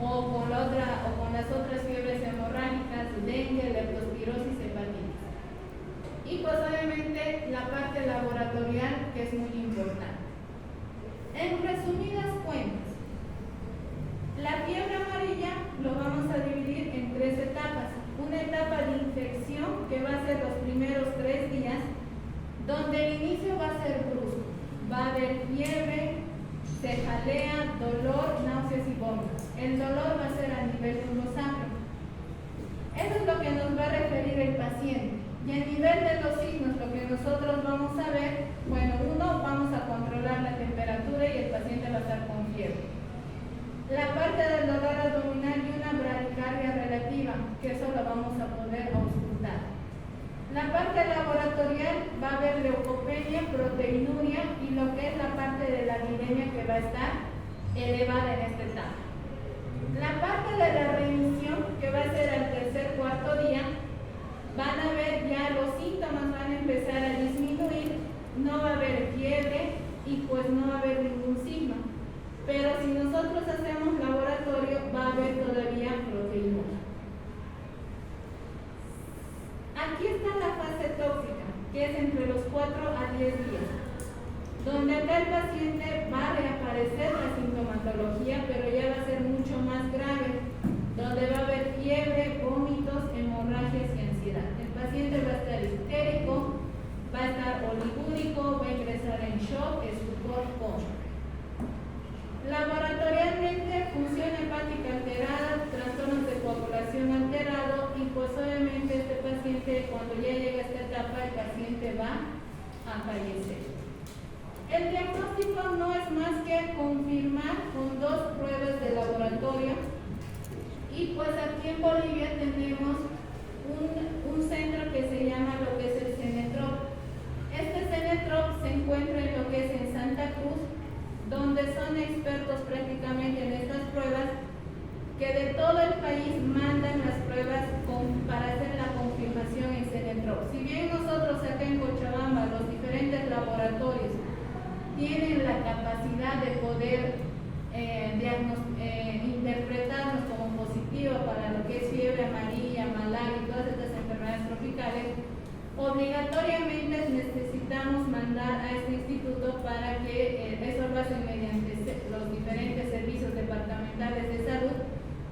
o con las otras fiebres hemorrágicas, dengue, leptospirosis, hepatitis. Y pues obviamente la parte laboratorial, que es muy importante. En resumidas cuentas, la fiebre amarilla lo vamos a dividir en 3 etapas. Una etapa de infección, que va a ser los primeros 3 días, donde el inicio va a ser brusco. Va a haber fiebre, cefalea, dolor, náuseas y vómitos. El dolor va a ser a nivel urosacro. Eso es lo que nos va a referir el paciente. Y a nivel de los signos, lo que nosotros vamos a ver, bueno, uno, vamos a controlar la temperatura y el paciente va a estar con fiebre. La parte del dolor abdominal y una bradicardia relativa, que eso lo vamos a poder auscultar. La parte laboratorial va a haber leucopenia, proteinuria y lo que es la parte de la viremia, que va a estar elevada en esta etapa. La parte de la remisión, que va a ser al tercer, cuarto día, van a ver ya los síntomas, van a empezar a disminuir, no va a haber fiebre y pues no va a haber ningún signo. Pero si nosotros hacemos laboratorio, va a haber todavía proteinuria. Aquí está la fase tóxica, que es entre los 4 a 10 días, donde acá el paciente va a reaparecer la sintomatología, pero ya va a ser mucho más grave, donde va a haber fiebre, vómitos, hemorragias y ansiedad. El paciente va a estar histérico, va a estar oligúrico, va a ingresar en shock, estupor, coma. Laboratorialmente, función hepática alterada, trastornos de coagulación alterado y pues obviamente este paciente, cuando ya llega a esta etapa, el paciente va a fallecer. El diagnóstico diagnóstico no es más que confirmar con 2 pruebas de laboratorio. Y pues aquí en Bolivia tenemos un centro que se llama lo que es el CENETROP. Este CENETROP se encuentra en lo que es en Santa Cruz, donde son expertos prácticamente en estas pruebas, que de todo el país mandan las pruebas para hacer la confirmación en CENETROP. Si bien nosotros acá en Cochabamba, los diferentes laboratorios tienen la capacidad de poder interpretarnos como positivo para lo que es fiebre amarilla, malaria y todas estas enfermedades tropicales, obligatoriamente necesitamos mandar a este instituto para que eso lo hacen mediante los diferentes servicios departamentales de salud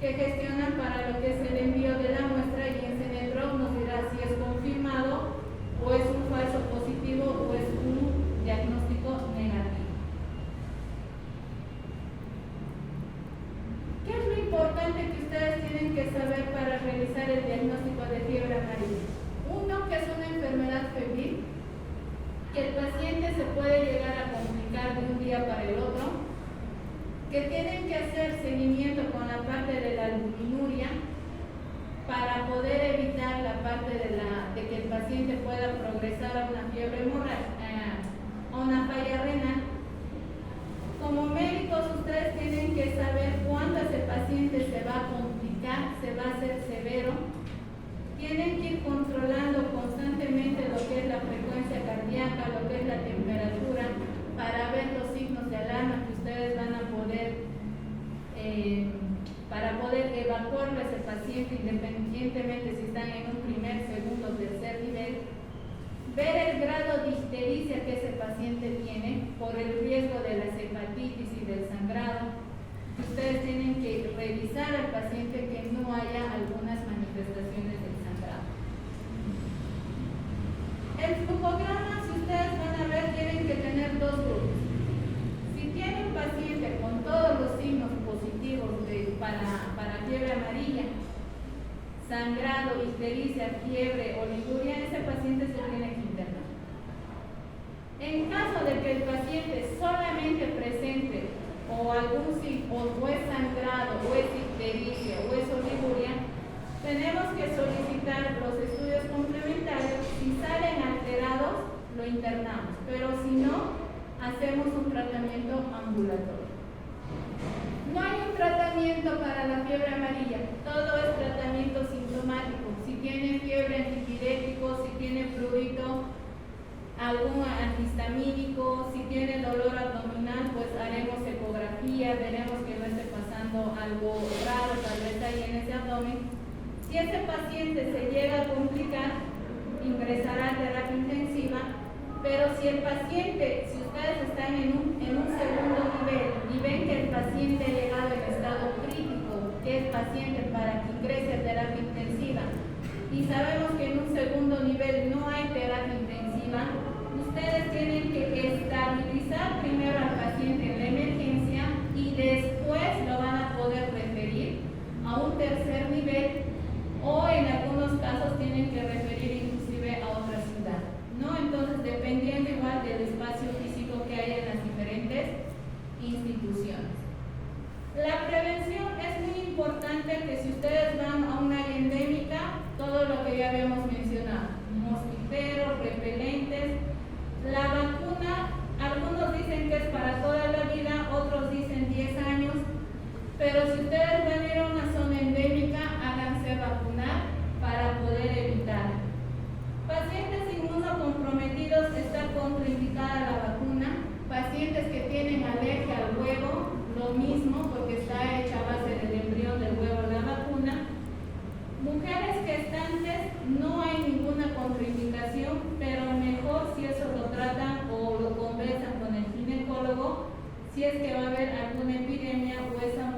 que gestionan para lo que es el envío de la muestra, y en CENETROP nos dirá si es confirmado o es un falso positivo o es un diagnóstico negativo. ¿Qué es lo importante que ustedes tienen que saber para realizar el diagnóstico de fiebre amarilla? Uno, que es una enfermedad febril, que el paciente se puede llegar a complicar de un día para el otro, que tienen que hacer seguimiento con la parte de la albuminuria para poder evitar la parte de que el paciente pueda progresar a una fiebre hemorrágica, a una falla renal. Como médicos ustedes tienen que saber cuándo ese paciente se va a complicar, se va a hacer severo. Tienen que ir controlando constantemente lo que es la frecuencia cardíaca, lo que es la temperatura, para ver los signos de alarma que ustedes van a poder, para poder evacuar a ese paciente independientemente si están en un primer, segundo o tercer nivel. Ver el grado de ictericia que ese paciente tiene por el riesgo de las hepatitis y del sangrado. Ustedes tienen que revisar al paciente que no haya algunas manifestaciones del sangrado. El flujograma, si ustedes van a ver, tienen que tener 2 grupos. Si tiene un paciente con todos los signos positivos para fiebre amarilla, sangrado, ictericia, fiebre, oliguria, ese paciente se tiene que internar. En caso de que el paciente solamente presente o algún signo, o es sangrado, o es ictericia, o es oliguria, tenemos que solicitar los estudios complementarios. Si salen alterados, lo internamos, pero si no, hacemos un tratamiento ambulatorio. No hay un tratamiento para la fiebre amarilla, todo es tratamiento sintomático. Si tiene fiebre, antipirético, si tiene prurito, algún antihistamínico, si tiene dolor abdominal, pues haremos ecografía, veremos que no esté pasando algo raro, tal vez ahí en ese abdomen. Si ese paciente se llega a complicar, ingresará a terapia intensiva, pero si el paciente, si ustedes están en un segundo nivel y ven que el paciente ha llegado en estado crítico, que es paciente para que ingrese a terapia intensiva, y sabemos que en un segundo nivel no hay terapia intensiva, ustedes tienen que estabilizar primero al paciente en la emergencia y después lo van a poder referir a un tercer nivel, o en algunos casos tienen que referir inclusive a otra ciudad, ¿no? Entonces, dependiendo igual del espacio físico que hay en las diferentes instituciones. La prevención es muy importante, que si ustedes van a una área endémica, todo lo que ya habíamos mencionado, mosquiteros, repelentes, la vacuna, algunos dicen que es para toda la vida, otros dicen 10 años, pero si ustedes van a ir a una zona endémica, háganse vacunar para poder evitar. Pacientes inmunocomprometidos, está contraindicada la vacuna. Pacientes que tienen alergia al huevo, lo mismo, porque está hecha a base del embrión del huevo la vacuna. Mujeres gestantes, no hay ninguna contraindicación, pero mejor si eso lo tratan o lo conversan con el ginecólogo, si es que va a haber alguna epidemia o esa